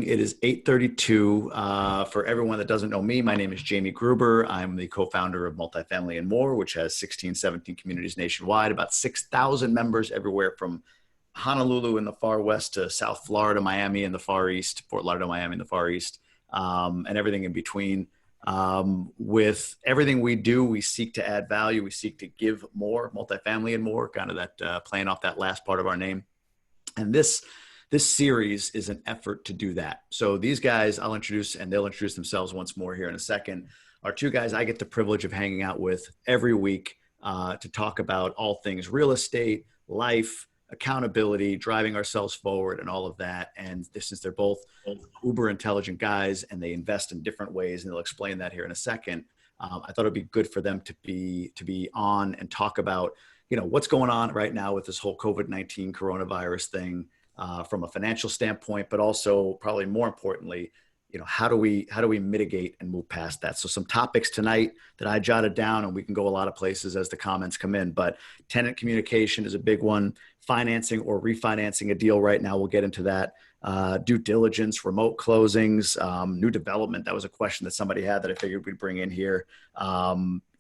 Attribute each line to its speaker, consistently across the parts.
Speaker 1: It is 8:32. For everyone that doesn't know me, my name is Jamie Gruber. I'm the co-founder of Multifamily and More, which has 16, 17 communities nationwide, about 6,000 members everywhere from Honolulu in the far west to South Florida, Miami in the far east, Fort Lauderdale, Miami in the far east, and everything in between. With everything we do, we seek to add value. We seek to give more, multifamily and more, kind of that playing off that last part of our name. And this series is an effort to do that. So these guys I'll introduce, and they'll introduce themselves once more here in a second, are two guys I get the privilege of hanging out with every week to talk about all things real estate, life, accountability, driving ourselves forward, and all of that. And since they're both uber intelligent guys and they invest in different ways, and they'll explain that here in a second, I thought it'd be good for them to be on and talk about, what's going on right now with this whole COVID-19 coronavirus thing. From a financial standpoint, but also probably more importantly, how do we mitigate and move past that? So some topics tonight that I jotted down, and we can go a lot of places as the comments come in, but tenant communication is a big one. Financing or refinancing a deal right now, we'll get into that. Due diligence, remote closings, new development. That was a question that somebody had that I figured we'd bring in here.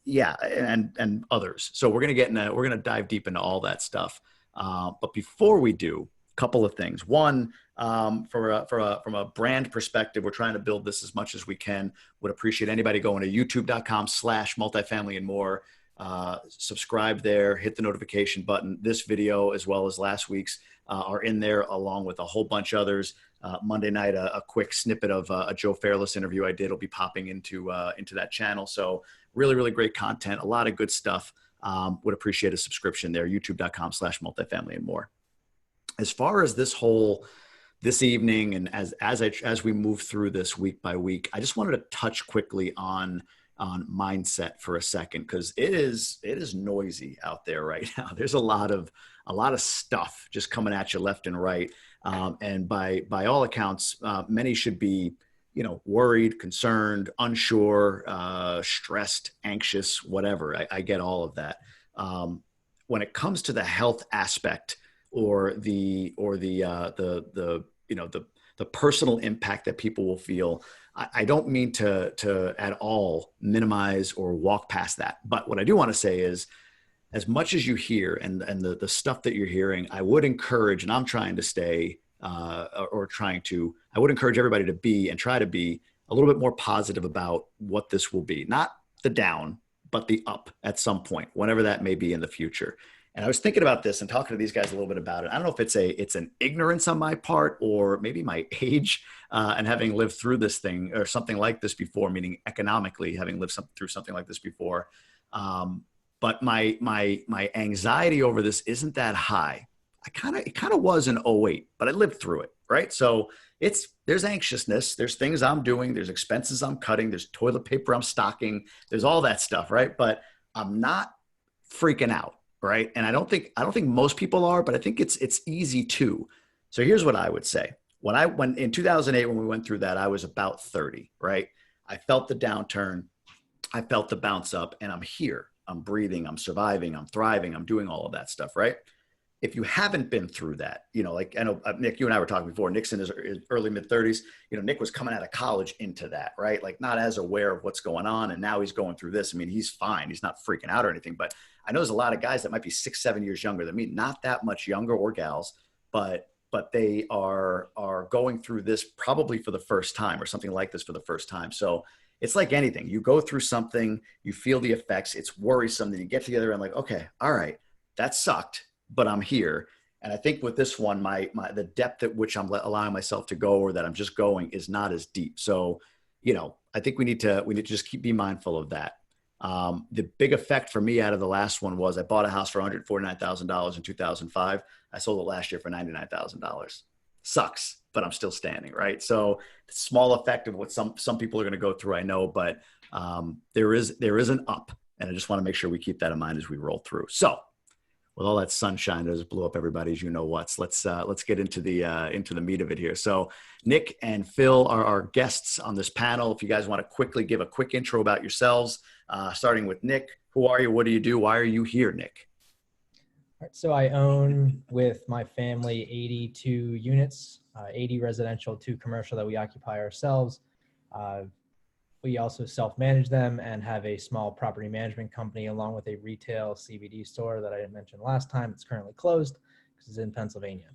Speaker 1: Yeah, and others. So we're gonna dive deep into all that stuff. But before we do, couple of things. One, from a brand perspective, we're trying to build this as much as we can. Would appreciate anybody going to youtube.com/multifamily and more. Subscribe there, hit the notification button. This video, as well as last week's, are in there along with a whole bunch of others. Monday night, a quick snippet of a Joe Fairless interview I did will be popping into that channel. So really, really great content, a lot of good stuff. Would appreciate a subscription there, youtube.com/multifamily and more. As far as this evening, and as we move through this week by week, I just wanted to touch quickly on mindset for a second, because it is noisy out there right now. There's a lot of stuff just coming at you left and right, and by all accounts, many should be worried, concerned, unsure, stressed, anxious, whatever. I get all of that. When it comes to the health aspect, or the personal impact that people will feel, I don't mean to at all minimize or walk past that. But what I do want to say is, as much as you hear and the stuff that you're hearing, I would encourage, and I'm trying to stay I would encourage everybody to be and try to be a little bit more positive about what this will be. Not the down, but the up at some point, whenever that may be in the future. And I was thinking about this and talking to these guys a little bit about it. I don't know if it's an ignorance on my part, or maybe my age, and having lived through this thing or something like this before, meaning economically having lived through something like this before. But my anxiety over this isn't that high. It kind of was in '08, but I lived through it, right? So there's anxiousness, there's things I'm doing, there's expenses I'm cutting, there's toilet paper I'm stocking, there's all that stuff, right? But I'm not freaking out. Right. And I don't think most people are, but I think it's easy too. So here's what I would say. When in 2008, when we went through that, I was about 30, right? I felt the downturn, I felt the bounce up, and I'm here, I'm breathing, I'm surviving, I'm thriving, I'm doing all of that stuff, right? If you haven't been through that, like I know, Nick, you and I were talking before, Nick's in his early mid 30s, Nick was coming out of college into that, right? Like not as aware of what's going on. And now he's going through this. I mean, he's fine. He's not freaking out or anything, but I know there's a lot of guys that might be 6-7 years younger than me, not that much younger, or gals, but they are going through this probably for the first time, or something like this for the first time. So it's like anything. You go through something, you feel the effects, it's worrisome, then you get together and like, okay, all right, that sucked, but I'm here. And I think with this one, the depth at which I'm allowing myself to go, or that I'm just going, is not as deep. So, I think we need to just be mindful of that. The big effect for me out of the last one was I bought a house for $149,000 in 2005. I sold it last year for $99,000. Sucks, but I'm still standing, right? So small effect of what some people are going to go through, I know, but there is an up, and I just want to make sure we keep that in mind as we roll through. So with all that sunshine that just blew up everybody's let's get into the meat of it here. So Nick and Phil are our guests on this panel. If you guys want to quickly give a quick intro about yourselves, starting with Nick. Who are you? What do you do? Why are you here, Nick?
Speaker 2: Right, so I own with my family 82 units, 80 residential, 2 commercial that we occupy ourselves. We also self-manage them and have a small property management company along with a retail CBD store that I mentioned last time. It's currently closed because it's in Pennsylvania.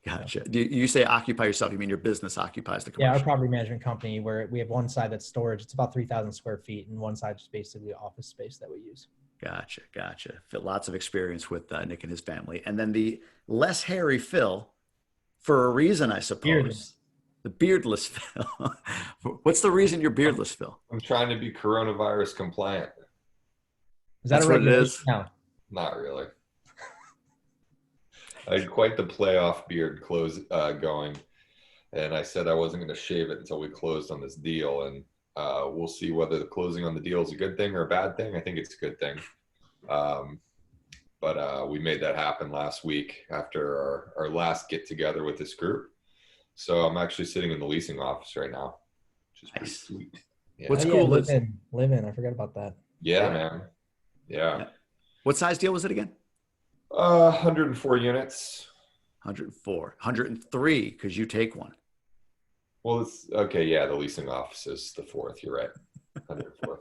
Speaker 1: Gotcha. Do you say occupy yourself? You mean your business occupies the
Speaker 2: Yeah,
Speaker 1: commercial?
Speaker 2: our property management company, where we have one side that's storage. It's about 3,000 square feet, and one side is basically office space that we use.
Speaker 1: Gotcha. Lots of experience with Nick and his family. And then the less hairy Phil, for a reason, I suppose.
Speaker 2: Beardless.
Speaker 1: The beardless Phil. What's the reason you're beardless, Phil?
Speaker 3: I'm trying to be coronavirus compliant.
Speaker 2: Is that
Speaker 1: That's
Speaker 2: a
Speaker 1: what it
Speaker 2: regulation?
Speaker 1: is?
Speaker 2: No.
Speaker 3: Not really. I had quite the playoff beard going, and I said I wasn't going to shave it until we closed on this deal, and we'll see whether the closing on the deal is a good thing or a bad thing. I think it's a good thing. But we made that happen last week after our last get together with this group. So I'm actually sitting in the leasing office right now, which is pretty sweet. Yeah.
Speaker 1: What's cool is
Speaker 2: live in. I forgot about that.
Speaker 3: Yeah, man. Yeah.
Speaker 1: What size deal was it again?
Speaker 3: 104 units.
Speaker 1: 104, 103 because you take one.
Speaker 3: Well, it's okay. Yeah, the leasing office is the 4th. You're right. 104th.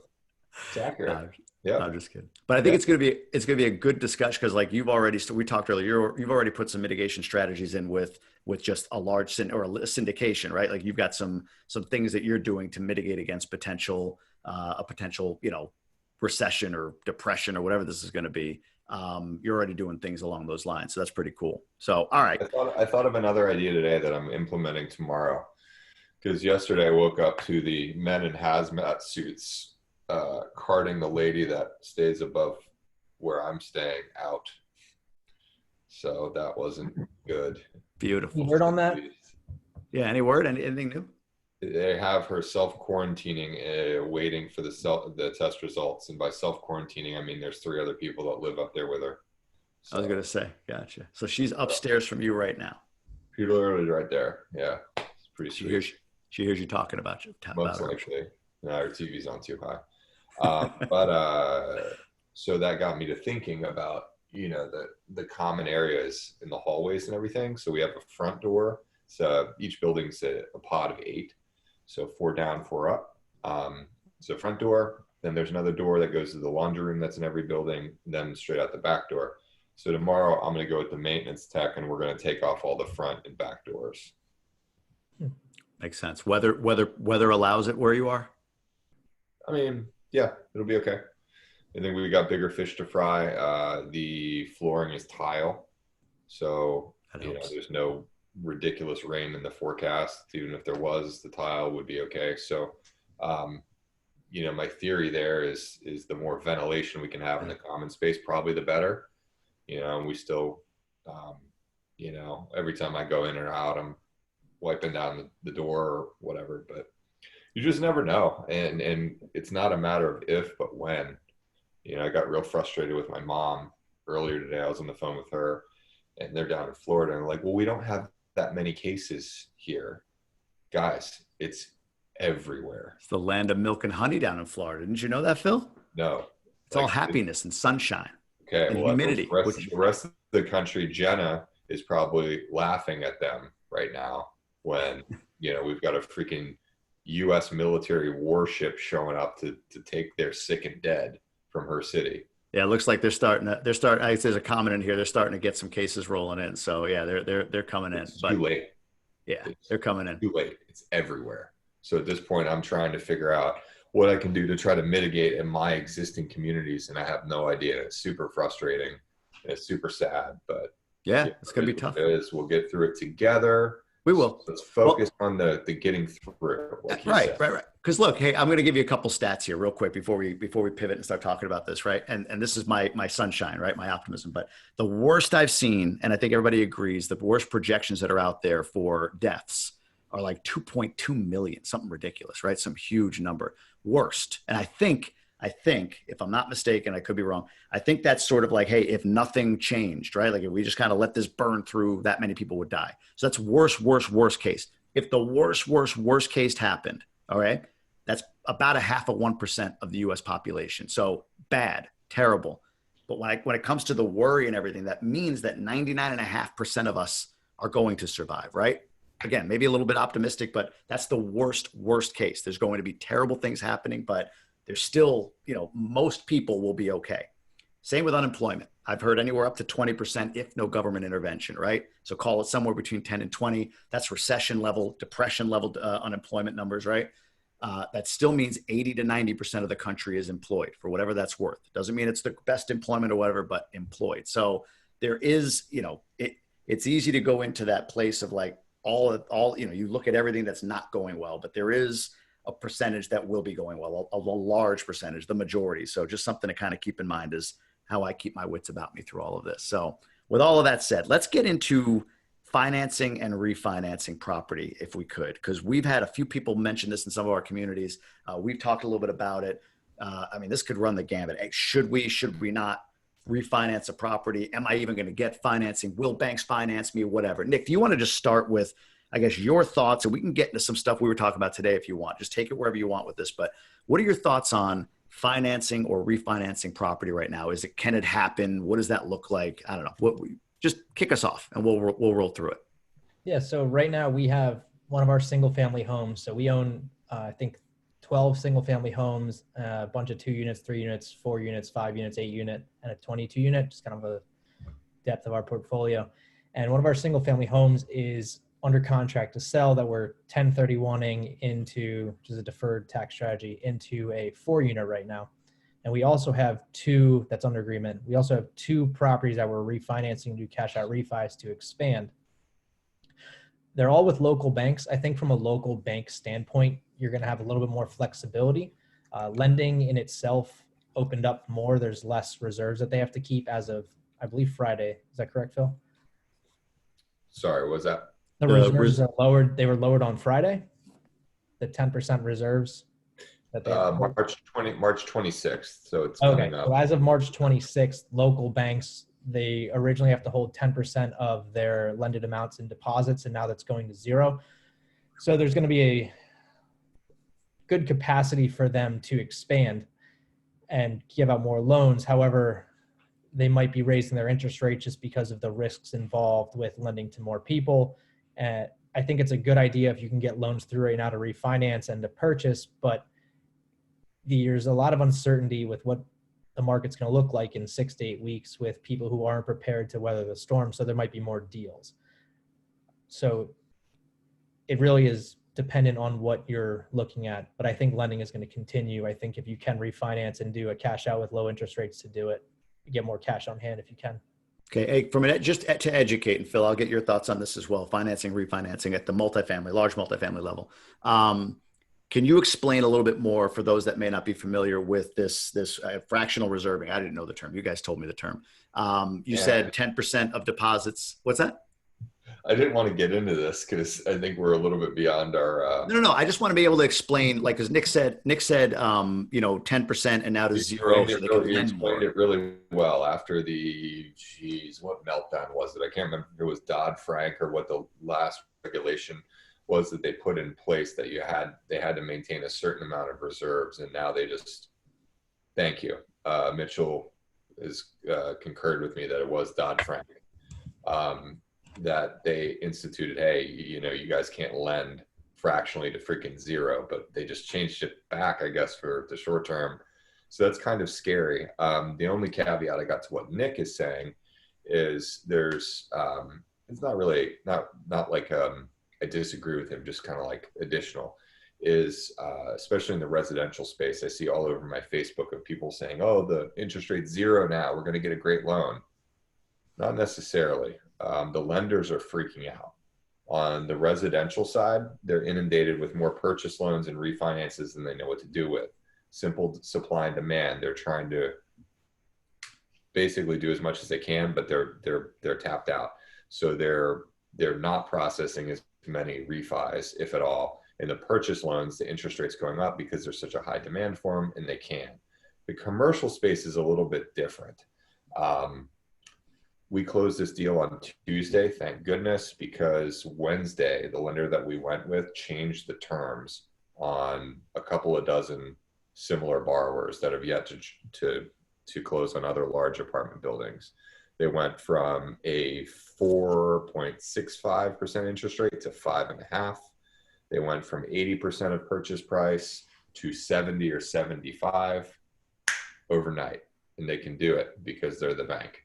Speaker 3: It's accurate. Yeah,
Speaker 1: I'm just kidding. But I think it's gonna be a good discussion because, like we talked earlier, you've already put some mitigation strategies in with just a large or a syndication, right? Like you've got some things that you're doing to mitigate against a potential recession or depression or whatever this is going to be. You're already doing things along those lines, so that's pretty cool. So, all right.
Speaker 3: I thought of another idea today that I'm implementing tomorrow, because yesterday I woke up to the men in hazmat suits carting the lady that stays above where I'm staying out. So that wasn't good.
Speaker 1: Beautiful.
Speaker 2: You word on that?
Speaker 1: Yeah. Any word? Anything new?
Speaker 3: They have her self-quarantining, waiting for the test results. And by self-quarantining, I mean there's 3 other people that live up there with her. So,
Speaker 1: I was going to say, gotcha. So she's upstairs from you right now.
Speaker 3: Literally right there. Yeah. It's pretty sweet.
Speaker 1: She hears you talking about you.
Speaker 3: Most likely. No, her TV's on too high. So that got me to thinking about, the common areas in the hallways and everything. So we have a front door. So each building's a pod of 8. So 4 down, 4 up. So front door, then there's another door that goes to the laundry room that's in every building, then straight out the back door. So tomorrow I'm going to go with the maintenance tech and we're going to take off all the front and back doors.
Speaker 1: Makes sense. Weather allows it where you are?
Speaker 3: I mean, yeah, it'll be okay. I think we got bigger fish to fry. The flooring is tile. So, there's no ridiculous rain in the forecast. Even if there was, the tile would be okay. So, my theory there is the more ventilation we can have in the common space, probably the better. And we still, every time I go in or out, I'm wiping down the door or whatever, but you just never know. And it's not a matter of if, but when. I got real frustrated with my mom earlier today. I was on the phone with her and they're down in Florida and like, well, we don't have that many cases here. Guys, it's everywhere.
Speaker 1: It's the land of milk and honey down in Florida. Didn't you know that, Phil?
Speaker 3: No.
Speaker 1: It's all happiness and sunshine.
Speaker 3: Okay.
Speaker 1: And humidity.
Speaker 3: The rest of the country, Jenna is probably laughing at them right now when, we've got a freaking U.S. military warship showing up to take their sick and dead from her city.
Speaker 1: Yeah, it looks like they're starting. There's a comment in here. They're starting to get some cases rolling in. So yeah, they're coming in.
Speaker 3: It's too late.
Speaker 1: Yeah, they're coming in.
Speaker 3: Too late. It's everywhere. So at this point, I'm trying to figure out what I can do to try to mitigate in my existing communities, and I have no idea. It's super frustrating and it's super sad. But
Speaker 1: yeah, it's gonna be tough.
Speaker 3: We'll get through it together.
Speaker 1: We will.
Speaker 3: Let's focus on the getting through. Like
Speaker 1: right. Because look, hey, I'm going to give you a couple stats here real quick before we pivot and start talking about this, right? And this is my sunshine, right? My optimism. But the worst I've seen, and I think everybody agrees, the worst projections that are out there for deaths are like 2.2 million, something ridiculous, right? Some huge number. Worst. And I think, if I'm not mistaken, I could be wrong, I think that's sort of like, hey, if nothing changed, right? Like if we just kind of let this burn through, that many people would die. So that's worst case. If the worst case happened, all right, that's about 0.5% of the U.S. population. So bad, terrible. But when it comes to the worry and everything, that means that 99.5% of us are going to survive, right? Again, maybe a little bit optimistic, but that's the worst case. There's going to be terrible things happening, but there's still, most people will be okay. Same with unemployment. I've heard anywhere up to 20% if no government intervention, right? So call it somewhere between 10 and 20. That's recession level, depression level unemployment numbers, right? That still means 80 to 90% of the country is employed for whatever that's worth. Doesn't mean it's the best employment or whatever, but employed. So there is, it's easy to go into that place of like all, you look at everything that's not going well, but there is a percentage that will be going well, a large percentage, the majority. So just something to kind of keep in mind is how I keep my wits about me through all of this. So with all of that said, let's get into financing and refinancing property if we could, because we've had a few people mention this in some of our communities. We've talked a little bit about it. This could run the gambit. Hey, should we not refinance a property? Am I even going to get financing? Will banks finance me? Whatever. Nick, do you want to just start with, I guess, your thoughts, and we can get into some stuff we were talking about today if you want. Just take it wherever you want with this. But what are your thoughts on financing or refinancing property right now? Can it happen? What does that look like? I don't know. Just kick us off and we'll roll through it.
Speaker 2: Yeah. So right now we have one of our single family homes. So we own, I think 12 single family homes, a bunch of 2 units, 3 units, 4 units, 5 units, 8 unit, and a 22 unit, just kind of a depth of our portfolio. And one of our single family homes is under contract to sell that we're 1031ing into, which is a deferred tax strategy, into a 4 unit right now. And we also have 2 that's under agreement. We also have 2 properties that we're refinancing to do cash out refis to expand. They're all with local banks. I think from a local bank standpoint, you're going to have a little bit more flexibility. Lending in itself opened up more. There's less reserves that they have to keep as of, I believe, Friday. Is that correct, Phil?
Speaker 3: Sorry, was that?
Speaker 2: The reserves are lowered. They were lowered on Friday. The 10% reserves that they
Speaker 3: March 26th. So it's
Speaker 2: okay.
Speaker 3: coming up.
Speaker 2: So as of March 26th, local banks, they originally have to hold 10% of their lended amounts in deposits, and now that's going to 0. So there's going to be a good capacity for them to expand and give out more loans. However, they might be raising their interest rate just because of the risks involved with lending to more people. And I think it's a good idea if you can get loans through right now to refinance and to purchase, but there's a lot of uncertainty with what the market's going to look like in 6 to 8 weeks with people who aren't prepared to weather the storm. So there might be more deals. So it really is dependent on what you're looking at, but I think lending is going to continue. I think if you can refinance and do a cash out with low interest rates to do it, you get more cash on hand if you can.
Speaker 1: Okay, just to educate, and Phil, I'll get your thoughts on this as well. Financing, refinancing at the large multifamily level. Can you explain a little bit more for those that may not be familiar with this fractional reserving? I didn't know the term. You guys told me the term. You said 10% of deposits. What's that?
Speaker 3: I didn't want to get into this because I think we're a little bit beyond our.
Speaker 1: No. I just want to be able to explain, like, because Nick said, 10% and now to 0. So they can lend more.
Speaker 3: It really well after what meltdown was it? I can't remember if it was Dodd-Frank or what the last regulation was that they put in place that they had to maintain a certain amount of reserves, and now they just, thank you. Mitchell has concurred with me that it was Dodd-Frank. That they instituted, hey, you guys can't lend fractionally to freaking 0, but they just changed it back, I guess, for the short term. So that's kind of scary. The only caveat I got to what Nick is saying is there's, it's not really, not like I disagree with him, just kind of like additional is, especially in the residential space, I see all over my Facebook of people saying, oh, the interest rate's 0 now, we're going to get a great loan. Not necessarily. The lenders are freaking out. On the residential side, they're inundated with more purchase loans and refinances than they know what to do with. Simple supply and demand. They're trying to basically do as much as they can, but they're tapped out. So they're not processing as many refis, if at all. In the purchase loans, the interest rate's going up because there's such a high demand for them, and they can. The commercial space is a little bit different. We closed this deal on Tuesday, thank goodness, because Wednesday, the lender that we went with changed the terms on a couple of dozen similar borrowers that have yet to to close on other large apartment buildings. They went from a 4.65% interest rate to 5.5%. They went from 80% of purchase price to 70 or 75 overnight. And they can do it because they're the bank.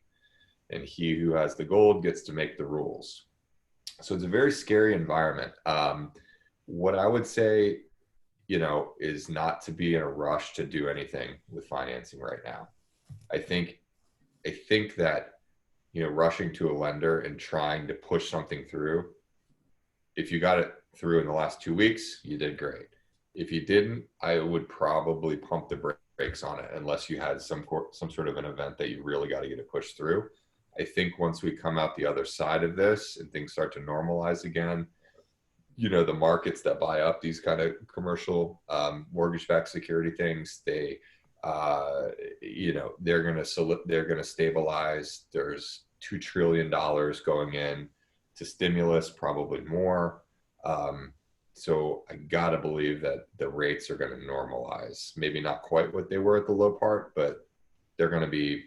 Speaker 3: And he who has the gold gets to make the rules. So it's a very scary environment. What I would say, is not to be in a rush to do anything with financing right now. I think that, rushing to a lender and trying to push something through, if you got it through in the last 2 weeks, you did great. If you didn't, I would probably pump the brakes on it unless you had some sort of an event that you really got to get it pushed through. I think once we come out the other side of this and things start to normalize again, the markets that buy up these kind of commercial mortgage-backed security things, they're going to stabilize. There's $2 trillion going in to stimulus, probably more. So I got to believe that the rates are going to normalize. Maybe not quite what they were at the low part, but they're going to be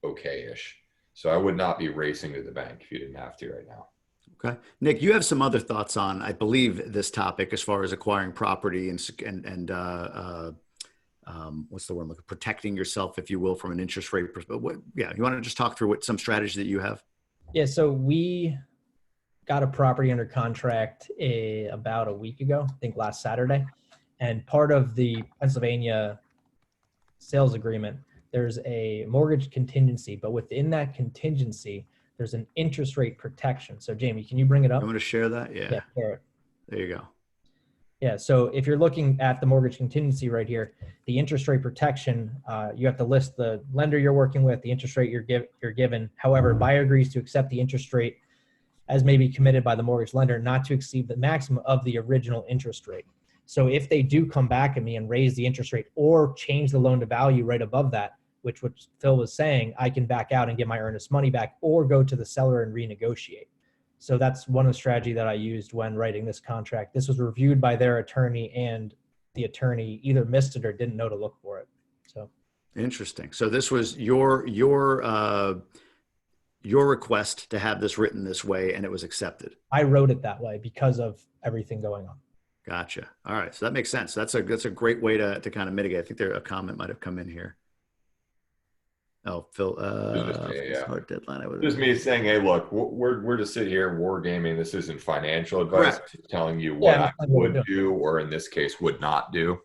Speaker 3: okay-ish. So I would not be racing to the bank if you didn't have to right now.
Speaker 1: Okay. Nick, you have some other thoughts on, I believe, this topic as far as acquiring property and what's the word? Like protecting yourself, if you will, from an interest rate perspective. You want to just talk through some strategy that you have?
Speaker 2: Yeah. So we got a property under contract about a week ago, I think last Saturday. And part of the Pennsylvania sales agreement, there's a mortgage contingency, but within that contingency, there's an interest rate protection. So Jamie, can you bring it up?
Speaker 1: I'm going to share that. Yeah.
Speaker 2: Share it.
Speaker 1: There you go.
Speaker 2: Yeah. So if you're looking at the mortgage contingency right here, the interest rate protection, you have to list the lender you're working with, the interest rate you're given. However, buyer agrees to accept the interest rate as may be committed by the mortgage lender, not to exceed the maximum of the original interest rate. So if they do come back at me and raise the interest rate or change the loan to value right above that, which Phil was saying, I can back out and get my earnest money back or go to the seller and renegotiate. So that's one of the strategy that I used when writing this contract. This was reviewed by their attorney, and the attorney either missed it or didn't know to look for it. So
Speaker 1: interesting. So this was your request to have this written this way, and it was accepted.
Speaker 2: I wrote it that way because of everything going on.
Speaker 1: Gotcha. All right. So that makes sense. That's a great way to kind of mitigate. I think a comment might have come in here. Oh, Phil, hard deadline.
Speaker 3: Just me saying, hey, look, we're just sitting here wargaming. This isn't financial advice. It's telling you what I would do, or in this case, would not do.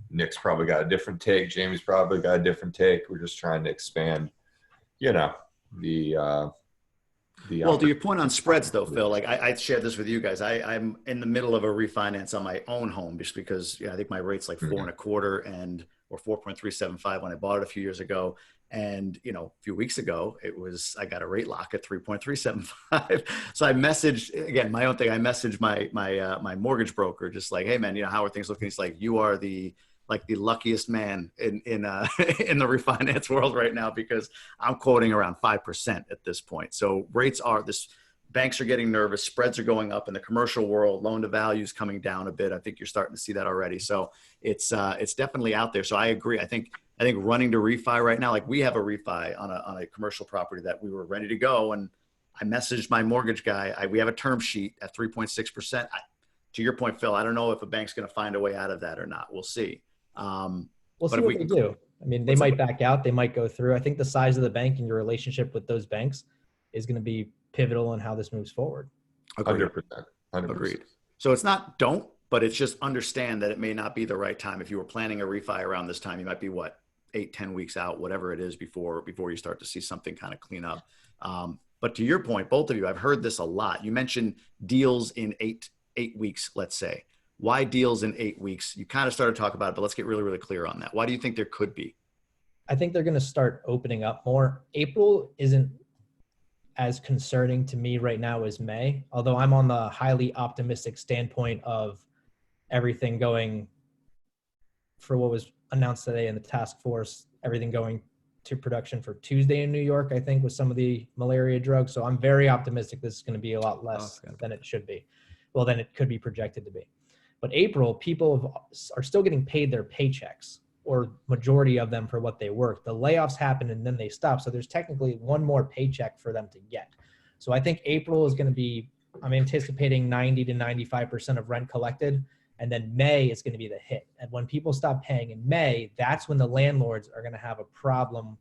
Speaker 3: Nick's probably got a different take. Jamie's probably got a different take. We're just trying to expand,
Speaker 1: well, to your point on spreads, though, Phil, like I shared this with you guys. I'm in the middle of a refinance on my own home just because I think my rate's like 4.25 or 4.375 when I bought it a few years ago. And, a few weeks ago, I got a rate lock at 3.375. So I messaged, again, my own thing. I messaged my mortgage broker, just like, hey man, how are things looking? He's like, you are the luckiest man in the refinance world right now, because I'm quoting around 5% at this point. So banks are getting nervous, spreads are going up in the commercial world, loan to value is coming down a bit. I think you're starting to see that already. So it's definitely out there. So I agree. I think running to refi right now, like we have a refi on a commercial property that we were ready to go. And I messaged my mortgage guy. We have a term sheet at 3.6%. To your point, Phil, I don't know if a bank's going to find a way out of that or not. We'll see.
Speaker 2: We'll see what they do. I mean, they might back out. They might go through. I think the size of the bank and your relationship with those banks is going to be pivotal in how this moves forward.
Speaker 3: 100%.
Speaker 1: Agreed. So it's not don't, but it's just understand that it may not be the right time. If you were planning a refi around this time, you might be 8-10 weeks out, whatever it is before you start to see something kind of clean up. But to your point, both of you, I've heard this a lot. You mentioned deals in eight weeks, let's say. Why deals in 8 weeks? You kind of started to talk about it, but let's get really, really clear on that. Why do you think there could be?
Speaker 2: I think they're going to start opening up more. April isn't as concerning to me right now as May, although I'm on the highly optimistic standpoint of everything going for what was announced today in the task force, everything going to production for Tuesday in New York, I think, with some of the malaria drugs. So I'm very optimistic this is going to be a lot less than it should be. Well, than it could be projected to be. But April, people are still getting paid their paychecks. or majority of them for what they work. The layoffs happen and then they stop. So there's technically one more paycheck for them to get. So I think April is going to be, I'm anticipating 90 to 95% of rent collected. And then May is going to be the hit. And when people stop paying in May, that's when the landlords are going to have a problem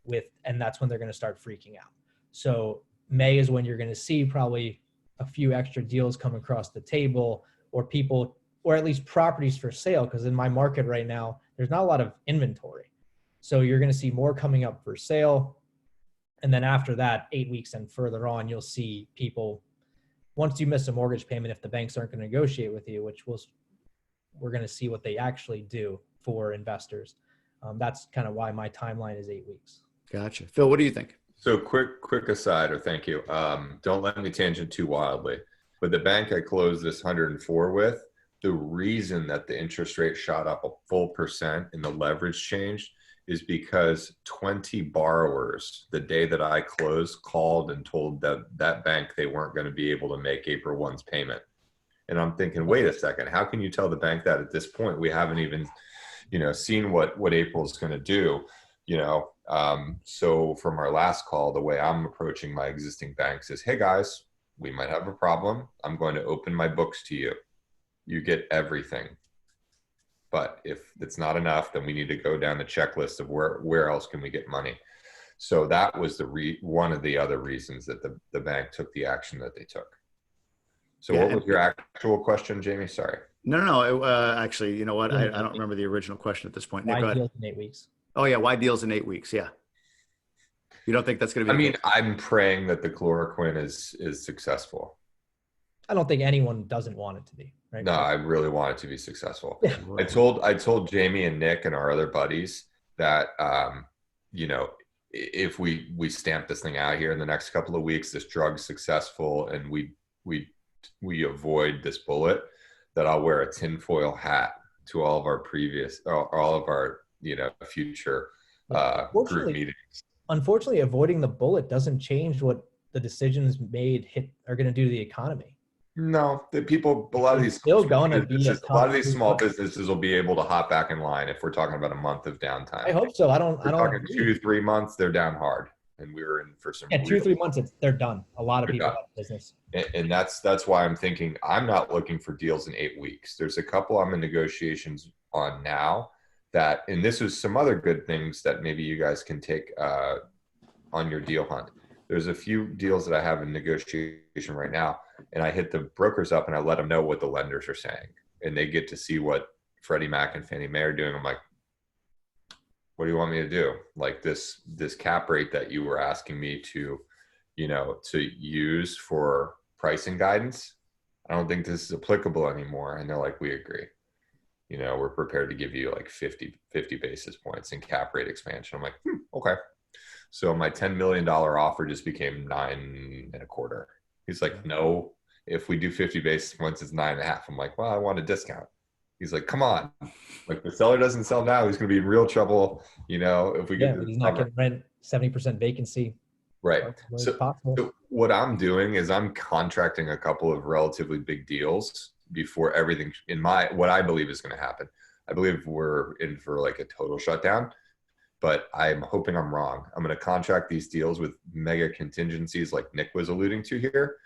Speaker 2: with, and that's when they're going to start freaking out. So May is when you're going to see probably a few extra deals come across the table, or people, or at least properties for sale. Because in my market right now, there's not a lot of inventory. So you're going to see more coming up for sale. And then after that, 8 weeks and further on, you'll see people, once you miss a mortgage payment, if the banks aren't going to negotiate with you, which we're going to see what they actually do for investors. That's kind of why my timeline is 8 weeks.
Speaker 1: Gotcha. Phil, what do you think?
Speaker 3: So quick aside, or thank you. Don't let me tangent too wildly, but the bank I closed this 104 with, the reason that the interest rate shot up a full percent and the leverage changed is because 20 borrowers, the day that I closed, called and told that bank they weren't going to be able to make April 1's payment. And I'm thinking, wait a second, how can you tell the bank that at this point? We haven't even, seen what April is going to do, So from our last call, the way I'm approaching my existing banks is, hey guys, we might have a problem. I'm going to open my books to you. You get everything. But if it's not enough, then we need to go down the checklist of where else can we get money. So that was one of the other reasons that the bank took the action that they took. So yeah. What was your actual question, Jamie? Sorry.
Speaker 1: No. Actually, you know what? I don't remember the original question at this point. Nick,
Speaker 2: why deals in 8 weeks?
Speaker 1: Oh yeah, why deals in 8 weeks? Yeah. You don't think that's going to be?
Speaker 3: I'm praying that the chloroquine is successful.
Speaker 2: I don't think anyone doesn't want it to be. Right?
Speaker 3: No, I really want it to be successful.
Speaker 2: Yeah.
Speaker 3: I told Jamie and Nick and our other buddies that, if we stamp this thing out here in the next couple of weeks, this drug's successful, and we avoid this bullet, that I'll wear a tinfoil hat to all of our future group meetings.
Speaker 2: Unfortunately, avoiding the bullet doesn't change what the decisions made are going to do to the economy.
Speaker 3: No, a lot of these small businesses will be able to hop back in line if we're talking about a month of downtime.
Speaker 2: I hope so. I don't.
Speaker 3: 2-3 months, they're down hard, and we were in for some.
Speaker 2: Yeah, 2-3 months, they're done. A lot of people have business,
Speaker 3: and that's why I'm thinking I'm not looking for deals in 8 weeks. There's a couple I'm in negotiations on now and this is some other good things that maybe you guys can take on your deal hunt. There's a few deals that I have in negotiation right now, and I hit the brokers up and I let them know what the lenders are saying, and they get to see what Freddie Mac and Fannie Mae are doing. I'm like, what do you want me to do? Like this cap rate that you were asking me to use for pricing guidance, I don't think this is applicable anymore. And they're like, we agree. We're prepared to give you like 50 basis points in cap rate expansion. I'm like, okay. So my $10 million offer just became 9.25. He's like, no, if we do 50 basis points, it's 9.5. I'm like, well, I want a discount. He's like, come on. Like, the seller doesn't sell now, he's going to be in real trouble. If we get,
Speaker 2: but he's not getting rent, 70% vacancy.
Speaker 3: Right. So what I'm doing is I'm contracting a couple of relatively big deals before everything what I believe is going to happen. I believe we're in for like a total shutdown, but I'm hoping I'm wrong. I'm going to contract these deals with mega contingencies like Nick was alluding to here.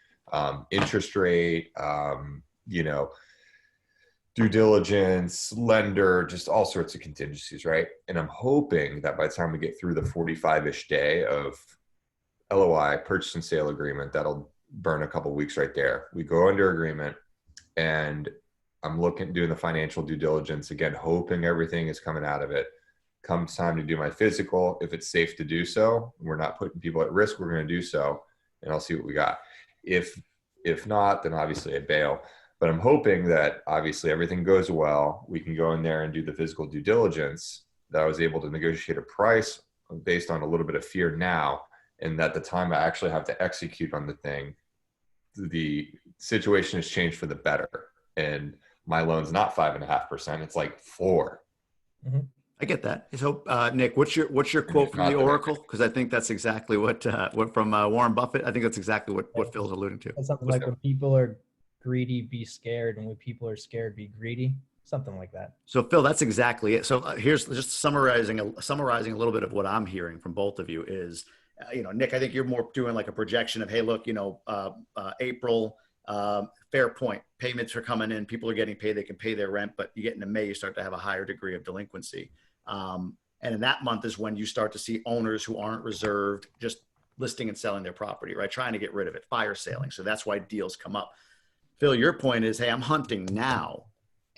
Speaker 3: Interest rate, due diligence, lender, just all sorts of contingencies, right? And I'm hoping that by the time we get through the 45-ish day of LOI, purchase and sale agreement, that'll burn a couple of weeks right there. We go under agreement, and I'm doing the financial due diligence again, hoping everything is coming out of it. Comes time to do my physical, if it's safe to do so, we're not putting people at risk, we're going to do so, and I'll see what we got. If not, then obviously I bail. But I'm hoping that obviously everything goes well. We can go in there and do the physical due diligence, that I was able to negotiate a price based on a little bit of fear now, and that the time I actually have to execute on the thing, the situation has changed for the better. And my loan's not 5.5%; it's like 4%.
Speaker 2: Mm-hmm.
Speaker 1: I get that. So, Nick, what's your quote from the Oracle? Because I think that's exactly what from Warren Buffett. I think that's exactly what Phil's alluding to.
Speaker 2: It's something like, when people are greedy, be scared, and when people are scared, be greedy. something like that.
Speaker 1: So Phil, that's exactly it. So here's just summarizing a little bit of what I'm hearing from both of you is, Nick, I think you're more doing like a projection of, hey, look, April, fair point. Payments are coming in, people are getting paid, they can pay their rent, but you get into May, you start to have a higher degree of delinquency. And in that month is when you start to see owners who aren't reserved just listing and selling their property, right? Trying to get rid of it, fire sailing. So that's why deals come up. Phil, your point is, hey, I'm hunting now.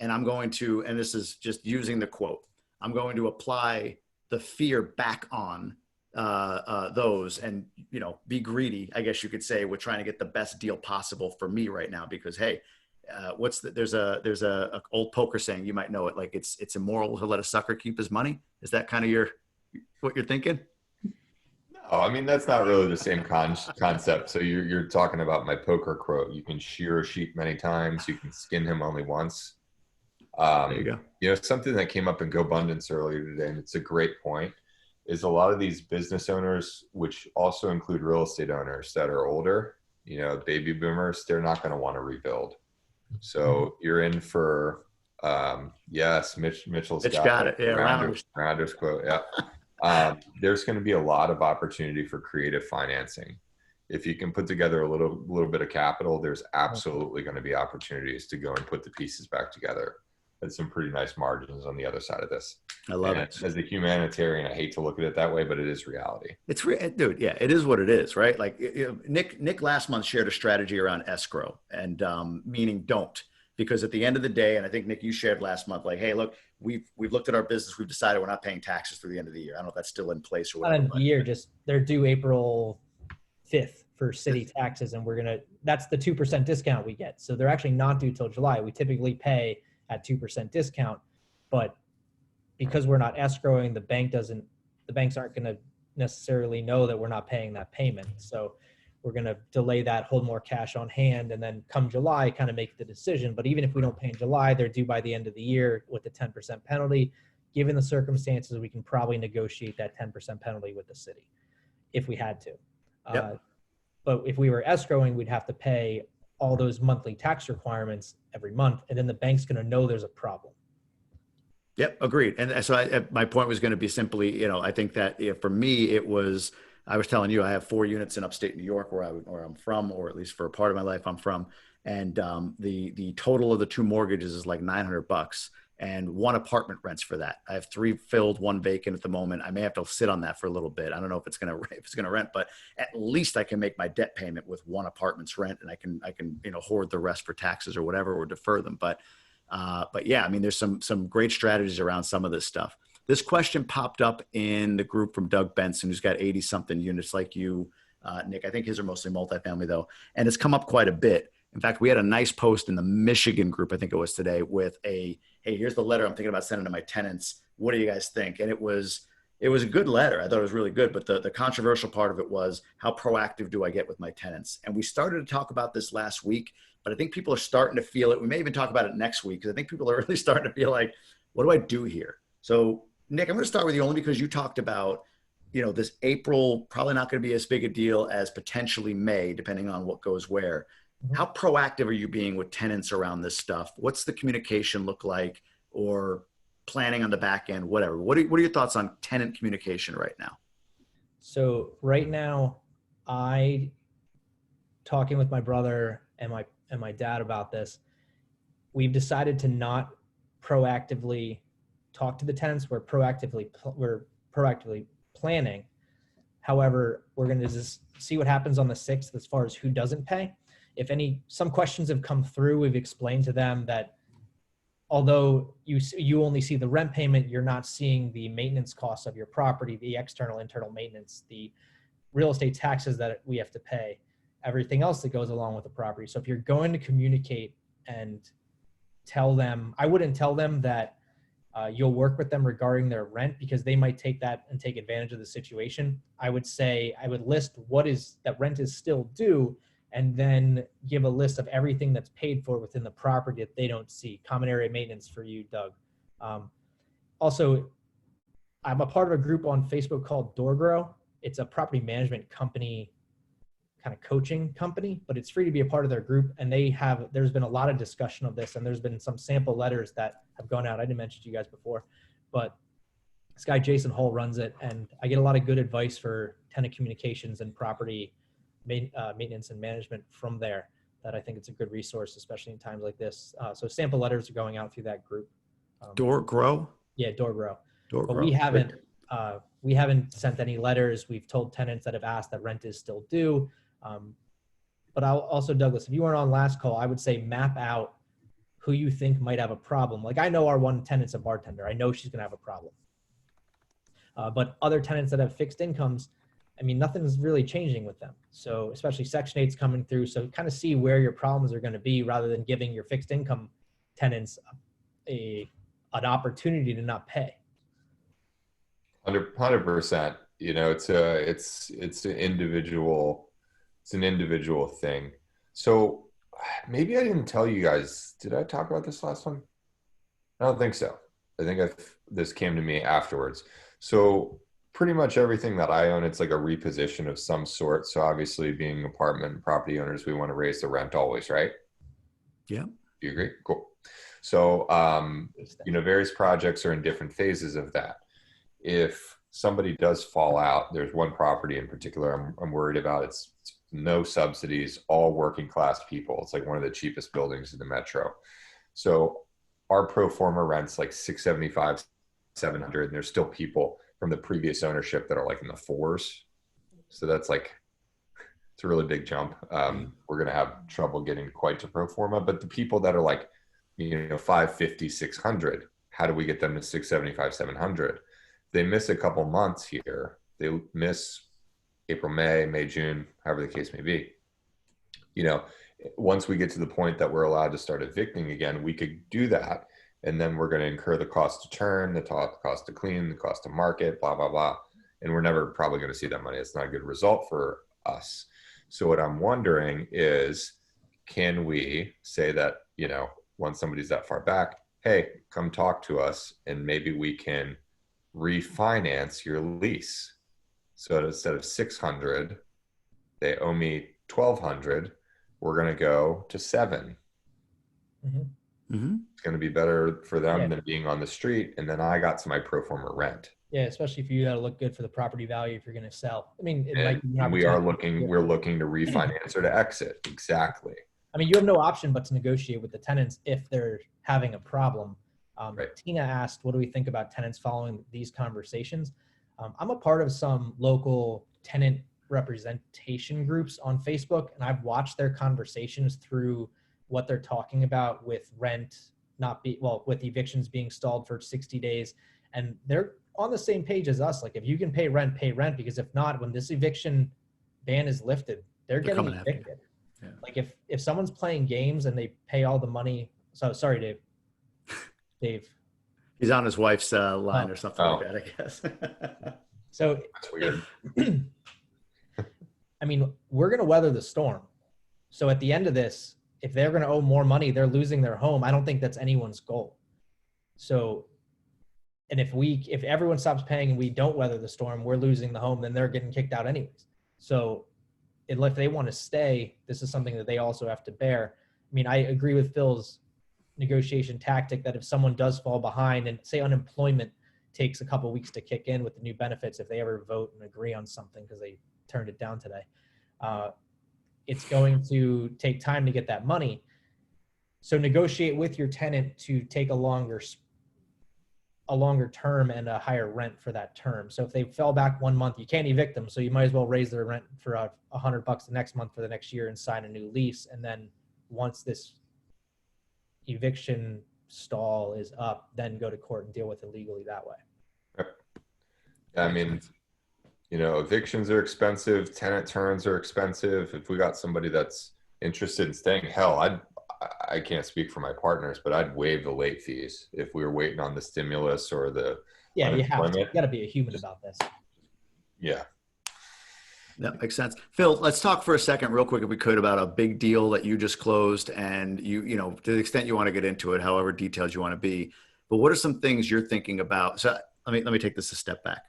Speaker 1: And I'm going to, and this is just using the quote, I'm going to apply the fear back on those and, be greedy, I guess you could say, with trying to get the best deal possible for me right now. Because, hey, there's a old poker saying, you might know it, like it's immoral to let a sucker keep his money. Is that kind of what you're thinking?
Speaker 3: No, I mean, that's not really the same concept. So you're talking about my poker quote. You can shear a sheep many times. You can skin him only once.
Speaker 1: There you go.
Speaker 3: Something that came up in GoBundance earlier today, and it's a great point, is a lot of these business owners, which also include real estate owners that are older, baby boomers, they're not going to want to rebuild. So you're in for, yes, Mitchell's
Speaker 1: Mitch got it. Yeah,
Speaker 3: Rounders quote. Yeah. There's going to be a lot of opportunity for creative financing. If you can put together a little bit of capital, there's absolutely going to be opportunities to go and put the pieces back together. There's some pretty nice margins on the other side of this.
Speaker 1: I love it.
Speaker 3: As a humanitarian, I hate to look at it that way, but it is reality.
Speaker 1: Dude. Yeah, it is what it is, right? Like Nick last month shared a strategy around escrow and meaning don't, because at the end of the day, and I think Nick, you shared last month, like, hey, look, we've looked at our business, we've decided we're not paying taxes through the end of the year. I don't know if that's still in place or whatever.
Speaker 2: Not in the year, just they're due April 5th for city taxes, and that's the 2% discount we get. So they're actually not due till July. We typically pay at 2% discount, but because we're not escrowing, the banks aren't going to necessarily know that we're not paying that payment. So we're going to delay that, hold more cash on hand, and then come July, kind of make the decision. But even if we don't pay in July, they're due by the end of the year with the 10% penalty. Given the circumstances, we can probably negotiate that 10% penalty with the city if we had to.
Speaker 1: Yep.
Speaker 2: But if we were escrowing, we'd have to pay all those monthly tax requirements every month, and then the bank's going to know there's a problem.
Speaker 1: Yep, agreed. And so my point was going to be simply, I think that for me, I was telling you, I have 4 units in upstate New York where I'm from, or at least for a part of my life I'm from. And the total of the 2 mortgages is like $900, and 1 apartment rents for that. I have 3 filled, 1 vacant at the moment. I may have to sit on that for a little bit. I don't know if it's going to rent, but at least I can make my debt payment with 1 apartment's rent, and I can hoard the rest for taxes or whatever, or defer them. But yeah, I mean, there's some great strategies around some of this stuff. This question popped up in the group from Doug Benson, who's got 80 something units like you, Nick. I think his are mostly multifamily though. And it's come up quite a bit. In fact, we had a nice post in the Michigan group, I think it was today, with hey, here's the letter I'm thinking about sending to my tenants. What do you guys think? And it was a good letter. I thought it was really good. But the controversial part of it was, how proactive do I get with my tenants? And we started to talk about this last week, but I think people are starting to feel it. We may even talk about it next week, because I think people are really starting to feel like, what do I do here? So Nick, I'm going to start with you only because you talked about, this April probably not going to be as big a deal as potentially May, depending on what goes where. Mm-hmm. How proactive are you being with tenants around this stuff? What's the communication look like, or planning on the back end, whatever? What are your thoughts on tenant communication right now?
Speaker 2: So right now, talking with my brother and my dad about this, we've decided to not proactively talk to the tenants. We're proactively planning. However, we're going to just see what happens on the 6th as far as who doesn't pay. If some questions have come through, we've explained to them that although you only see the rent payment, you're not seeing the maintenance costs of your property, the external, internal maintenance, the real estate taxes that we have to pay, everything else that goes along with the property. So if you're going to communicate and tell them, I wouldn't tell them that you'll work with them regarding their rent, because they might take that and take advantage of the situation. I would say, I would list that rent is still due, and then give a list of everything that's paid for within the property that they don't see. Common area maintenance for you, Doug. Also, I'm a part of a group on Facebook called DoorGrow. It's a property management company kind of coaching company, but it's free to be a part of their group. And there's been a lot of discussion of this, and there's been some sample letters that have gone out. I didn't mention to you guys before, but this guy, Jason Hull, runs it. And I get a lot of good advice for tenant communications and property maintenance and management from there, that I think it's a good resource, especially in times like this. So sample letters are going out through that group.
Speaker 1: Door Grow?
Speaker 2: Yeah, Door Grow.
Speaker 1: Door
Speaker 2: But
Speaker 1: Grow.
Speaker 2: we haven't sent any letters. We've told tenants that have asked that rent is still due. But I'll also, Douglas, if you weren't on last call, I would say map out who you think might have a problem. Like, I know our one tenant's a bartender. I know she's going to have a problem. But other tenants that have fixed incomes, I mean, nothing's really changing with them. So especially Section 8's coming through. So kind of see where your problems are going to be, rather than giving your fixed income tenants an opportunity to not pay.
Speaker 3: 100%. You know, it's an individual thing. So maybe I didn't tell you guys, did I talk about this last time? I don't think so. I think this came to me afterwards. So pretty much everything that I own, it's like a reposition of some sort. So obviously, being apartment property owners, we want to raise the rent always, right?
Speaker 1: Yeah.
Speaker 3: Do you agree? Cool. So, various projects are in different phases of that. If somebody does fall out, there's one property in particular I'm worried about. It's no subsidies, all working class people. It's like one of the cheapest buildings in the metro. So our pro forma rent's like $675, $700, and there's still people from the previous ownership that are like in the fours. So that's like, it's a really big jump. We're going to have trouble getting quite to pro forma, but the people that are like, 550, 600, how do we get them to 675, 700? They miss a couple months here. They miss April, May, June, however the case may be. Once we get to the point that we're allowed to start evicting again, we could do that. And then we're going to incur the cost to turn, the cost to clean, the cost to market, blah, blah, blah. And we're never probably going to see that money. It's not a good result for us. So what I'm wondering is, can we say that, once somebody's that far back, hey, come talk to us and maybe we can refinance your lease. So instead of 600, they owe me 1,200. We're going to go to 7.
Speaker 2: Mm-hmm.
Speaker 1: Mm-hmm.
Speaker 3: It's going to be better for them than being on the street. And then I got to my pro forma rent.
Speaker 2: Yeah, especially for you, that'll look good for the property value if you're going to sell. I mean,
Speaker 3: we're looking to refinance or to exit. Exactly.
Speaker 2: I mean, you have no option but to negotiate with the tenants if they're having a problem.
Speaker 3: Right.
Speaker 2: Tina asked, what do we think about tenants following these conversations? I'm a part of some local tenant representation groups on Facebook, and I've watched their conversations through what they're talking about with rent with evictions being stalled for 60 days. And they're on the same page as us. Like, if you can pay rent, because if not, when this eviction ban is lifted, they're getting evicted. Yeah. Like if someone's playing games and they pay all the money. So sorry, Dave.
Speaker 1: He's on his wife's line or something like that, I guess.
Speaker 2: So
Speaker 3: that's weird.
Speaker 2: I mean, we're going to weather the storm. So at the end of this, if they're going to owe more money, they're losing their home. I don't think that's anyone's goal. So, and if everyone stops paying and we don't weather the storm, we're losing the home, then they're getting kicked out anyways. So if they want to stay, this is something that they also have to bear. I mean, I agree with Phil's negotiation tactic that if someone does fall behind and say unemployment takes a couple of weeks to kick in with the new benefits, if they ever vote and agree on something because they turned it down today, it's going to take time to get that money. So negotiate with your tenant to take a longer term and a higher rent for that term. So if they fell back 1 month, you can't evict them. So you might as well raise their rent for $100 the next month for the next year and sign a new lease. And then once this eviction stall is up, then go to court and deal with it legally that way.
Speaker 3: I mean, evictions are expensive. Tenant turns are expensive. If we got somebody that's interested in staying, hell, I can't speak for my partners, but I'd waive the late fees if we were waiting on the stimulus or the
Speaker 2: you have to. You got to be a human about this.
Speaker 3: Yeah.
Speaker 1: That makes sense. Phil, let's talk for a second real quick, if we could, about a big deal that you just closed, and you to the extent you want to get into it, however detailed you want to be. But what are some things you're thinking about? So let me take this a step back.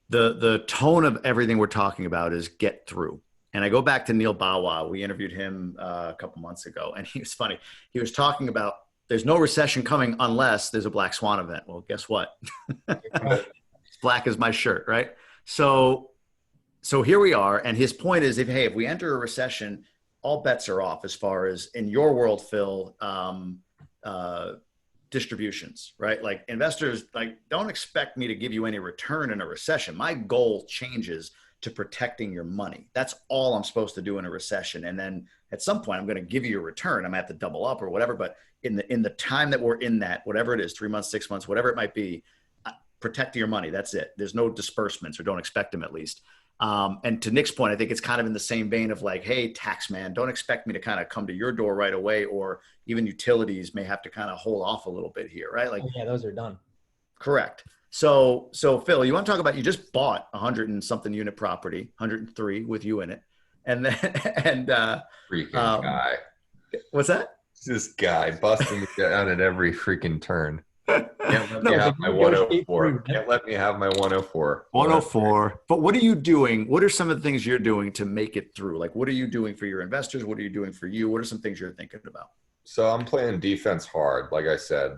Speaker 1: The tone of everything we're talking about is get through. And I go back to Neil Bawa. We interviewed him a couple months ago, and he was funny. He was talking about there's no recession coming unless there's a black swan event. Well, guess what? It's black as my shirt, right? So here we are. And his point is, if we enter a recession, all bets are off as far as in your world, Phil, distributions, right? Like investors, like don't expect me to give you any return in a recession. My goal changes to protecting your money. That's all I'm supposed to do in a recession. And then at some point I'm going to give you a return. I'm at the double up or whatever, but in the time that we're in that, whatever it is, 3 months, 6 months, whatever it might be, protect your money. That's it. There's no disbursements, or don't expect them at least. And to Nick's point, I think it's kind of in the same vein of like, hey, tax man, don't expect me to kind of come to your door right away, or even utilities may have to kind of hold off a little bit here, right? Like,
Speaker 2: yeah, those are done.
Speaker 1: Correct. So Phil, you want to talk about, you just bought 100 and something unit property, 103 with you in it. And then,
Speaker 3: freaking guy.
Speaker 1: What's that?
Speaker 3: This guy busting me down at every freaking turn. Can't let me have my 104. Can't let me have my 104.
Speaker 1: 104. But what are you doing? What are some of the things you're doing to make it through? Like, what are you doing for your investors? What are you doing for you? What are some things you're thinking about?
Speaker 3: So I'm playing defense hard. Like I said,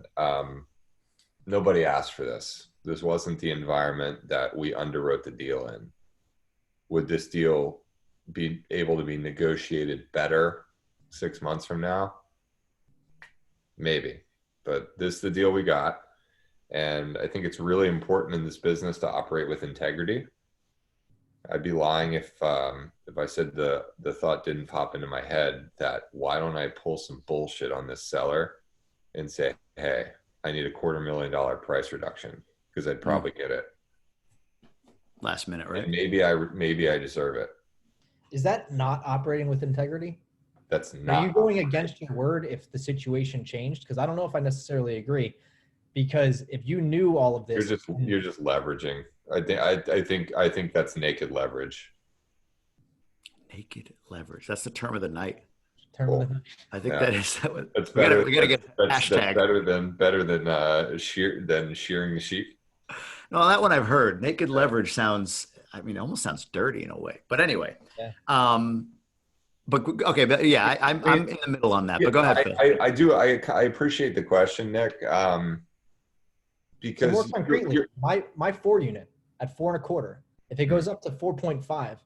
Speaker 3: nobody asked for this. This wasn't the environment that we underwrote the deal in. Would this deal be able to be negotiated better 6 months from now? Maybe. But this is the deal we got. And I think it's really important in this business to operate with integrity. I'd be lying if I said the thought didn't pop into my head that why don't I pull some bullshit on this seller and say, hey, I need a $250,000 price reduction, because I'd probably get it
Speaker 1: last minute, right?
Speaker 3: And maybe I deserve it.
Speaker 2: Is that not operating with integrity?
Speaker 3: That's not.
Speaker 2: Are you going against your word if the situation changed? Because I don't know if I necessarily agree. Because if you knew all of this,
Speaker 3: you're just leveraging. I think that's naked leverage.
Speaker 1: Naked leverage. That's the term of the night.
Speaker 2: Cool.
Speaker 1: I think that is.
Speaker 3: That's better.
Speaker 1: We gotta get hashtag.
Speaker 3: That's better than shearing the sheep.
Speaker 1: No, that one I've heard. Naked leverage sounds. I mean, it almost sounds dirty in a way. But anyway.
Speaker 2: Yeah.
Speaker 1: But okay, but yeah, I'm in the middle on that. But go ahead, Phil.
Speaker 3: I do. I appreciate the question, Nick. Because
Speaker 2: so more concretely, my 4 unit at 4.25, if it goes up to 4.5,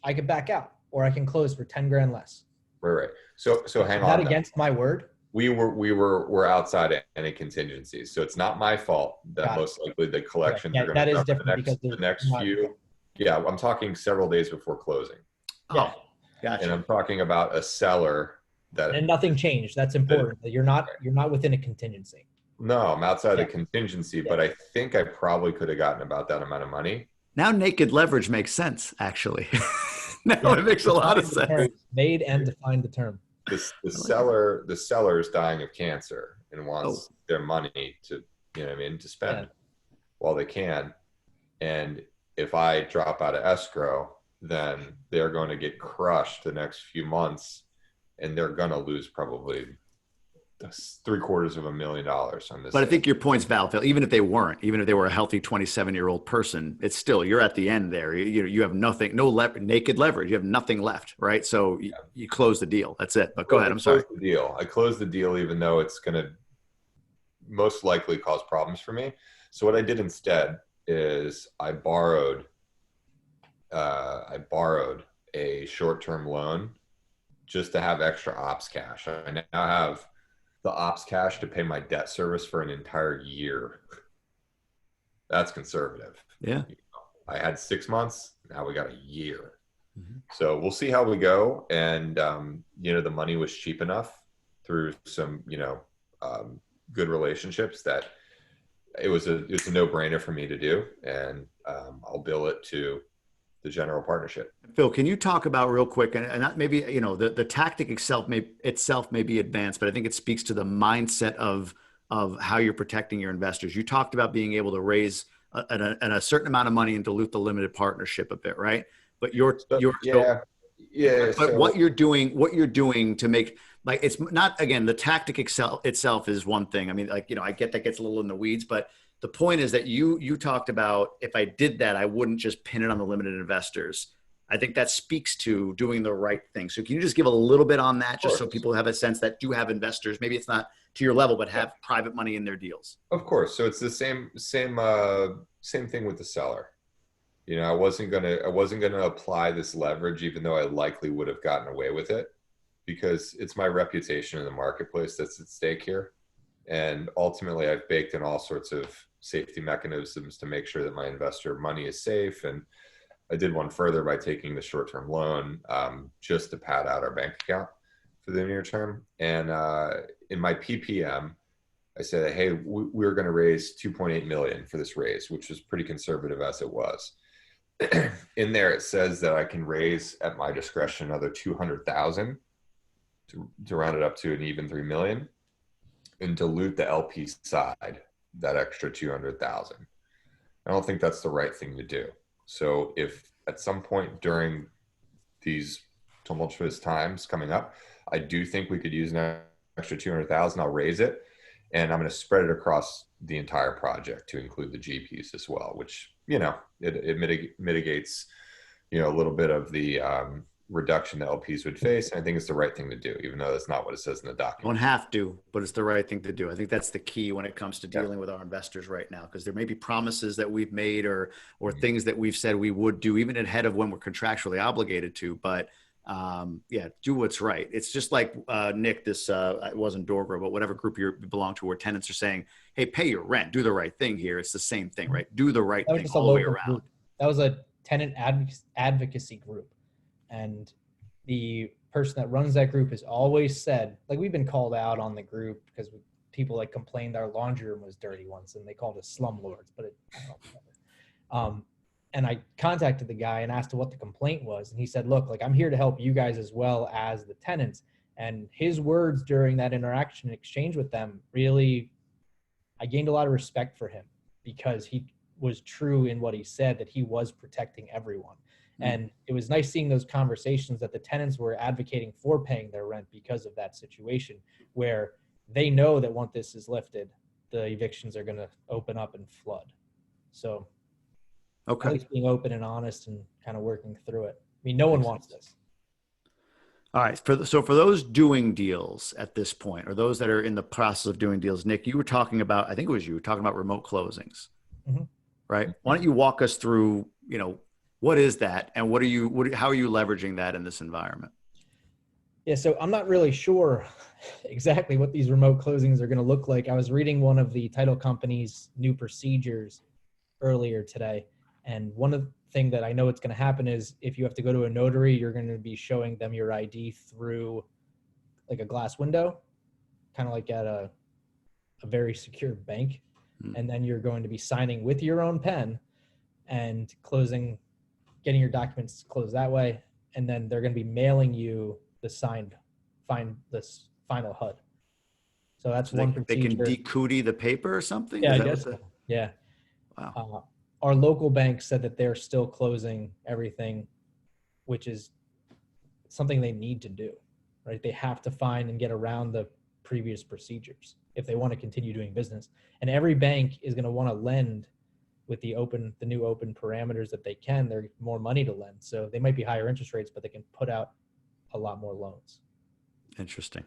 Speaker 2: I could back out, or I can close for 10 grand less.
Speaker 3: Right. So hang on.
Speaker 2: Is that against my word?
Speaker 3: We're outside of any contingencies, so it's not my fault that most likely the collections are going to
Speaker 2: that is different
Speaker 3: the next few. Yeah, I'm talking several days before closing.
Speaker 2: Yeah.
Speaker 1: Oh, gotcha.
Speaker 3: And I'm talking about a seller that
Speaker 2: and nothing changed. That's important. That you're not within a contingency.
Speaker 3: No, I'm outside the contingency, but I think I probably could have gotten about that amount of money.
Speaker 1: Now naked leverage makes sense, actually. Now it makes a lot of sense.
Speaker 2: Made and defined the term.
Speaker 3: The seller is dying of cancer and wants their money to, to spend while they can. And if I drop out of escrow, then they're going to get crushed the next few months, and they're going to lose probably $750,000 on this.
Speaker 1: But I think your point's valid, Phil. Even if they were a healthy 27-year-old person, it's still, you're at the end there. You have nothing, naked leverage. You have nothing left, right? So you close the deal. That's it. But go ahead. I'm sorry.
Speaker 3: I closed the deal, even though it's going to most likely cause problems for me. So what I did instead is I borrowed a short-term loan just to have extra ops cash. I now have the ops cash to pay my debt service for an entire year. That's conservative.
Speaker 1: Yeah.
Speaker 3: I had 6 months. Now we got a year. Mm-hmm. So we'll see how we go. And, the money was cheap enough through some, good relationships that it was a no-brainer for me to do. And I'll bill it to the general partnership.
Speaker 1: Phil, can you talk about real quick, and not maybe, the tactic itself may be advanced, but I think it speaks to the mindset of how you're protecting your investors. You talked about being able to raise a certain amount of money and dilute the limited partnership a bit, right? But what you're doing to make, like, it's not, again, the tactic itself is one thing. I mean, I get that gets a little in the weeds, but the point is that you talked about, if I did that, I wouldn't just pin it on the limited investors. I think that speaks to doing the right thing. So can you just give a little bit on that, just so people have a sense that do have investors, maybe it's not to your level, but have private money in their deals?
Speaker 3: Of course. So it's the same thing with the seller. I wasn't gonna apply this leverage, even though I likely would have gotten away with it, because it's my reputation in the marketplace that's at stake here. And ultimately, I've baked in all sorts of safety mechanisms to make sure that my investor money is safe. And I did one further by taking the short-term loan, just to pad out our bank account for the near term. And in my PPM, I said, hey, we're going to raise 2.8 million for this raise, which was pretty conservative as it was. In there, it says that I can raise at my discretion another 200,000 to round it up to an even 3 million, and dilute the LP side that extra 200,000. I don't think that's the right thing to do. So if at some point during these tumultuous times coming up, I do think we could use an extra 200,000, I'll raise it, and I'm going to spread it across the entire project to include the GPs as well, which, it mitigates, a little bit of the reduction that LPs would face. And I think it's the right thing to do, even though that's not what it says in the document.
Speaker 1: Don't have to, but it's the right thing to do. I think that's the key when it comes to dealing with our investors right now, because there may be promises that we've made or things that we've said we would do, even ahead of when we're contractually obligated to. But do what's right. It's just like Nick, this it wasn't Dorgra, but whatever group you belong to, where tenants are saying, hey, pay your rent, do the right thing here. It's the same thing, right? Do the right thing all the way around.
Speaker 2: Group. That was a tenant advocacy group. And the person that runs that group has always said, like, we've been called out on the group because people complained our laundry room was dirty once, and they called us slumlords, but and I contacted the guy and asked him what the complaint was. And he said, look, I'm here to help you guys as well as the tenants. And his words during that interaction and exchange with them, really, I gained a lot of respect for him, because he was true in what he said, that he was protecting everyone. And it was nice seeing those conversations that the tenants were advocating for paying their rent because of that situation, where they know that once this is lifted, the evictions are going to open up and flood. So at least being open and honest and kind of working through it. I mean, no one wants this.
Speaker 1: All right. So for those doing deals at this point, or those that are in the process of doing deals, Nick, you were talking about, I think it was you were talking about remote closings, right? Why don't you walk us through, what is that, and how are you leveraging that in this environment?
Speaker 2: Yeah, so I'm not really sure exactly what these remote closings are going to look like. I was reading one of the title company's new procedures earlier today, and one of the things that I know it's going to happen is if you have to go to a notary, you're going to be showing them your ID through like a glass window, kind of like at a very secure bank, and then you're going to be signing with your own pen and getting your documents closed that way, and then they're going to be mailing you the final HUD. So that's one procedure.
Speaker 1: They can decootie the paper or something?
Speaker 2: Yeah, I guess. Yeah.
Speaker 1: Wow.
Speaker 2: Our local bank said that they're still closing everything, which is something they need to do, right? They have to find and get around the previous procedures if they want to continue doing business. And every bank is going to want to lend with the new open parameters that they can. There's more money to lend. So they might be higher interest rates, but they can put out a lot more loans.
Speaker 1: Interesting.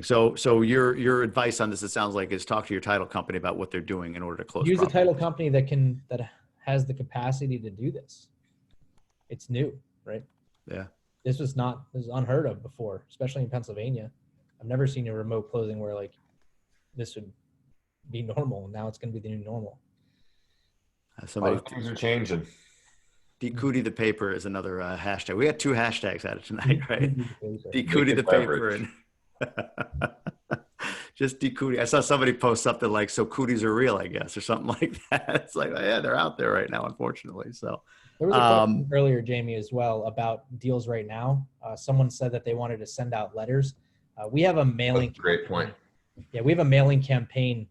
Speaker 1: So your advice on this, it sounds like, is talk to your title company about what they're doing in order to close.
Speaker 2: Use a title company that has the capacity to do this. It's new, right?
Speaker 1: Yeah.
Speaker 2: This was unheard of before, especially in Pennsylvania. I've never seen a remote closing where this would be normal. Now it's going to be the new normal.
Speaker 3: Things are changing.
Speaker 1: Decootie the paper is another hashtag. We got 2 hashtags at it tonight, right? Decootie the paper and just decootie. I saw somebody post something like, so cooties are real, I guess, or something like that. It's like, yeah, they're out there right now, unfortunately. So
Speaker 2: there was a question earlier, Jamie, as well about deals right now. Someone said that they wanted to send out letters. We have a mailing.
Speaker 3: That's a great point.
Speaker 2: Yeah, we have a mailing campaign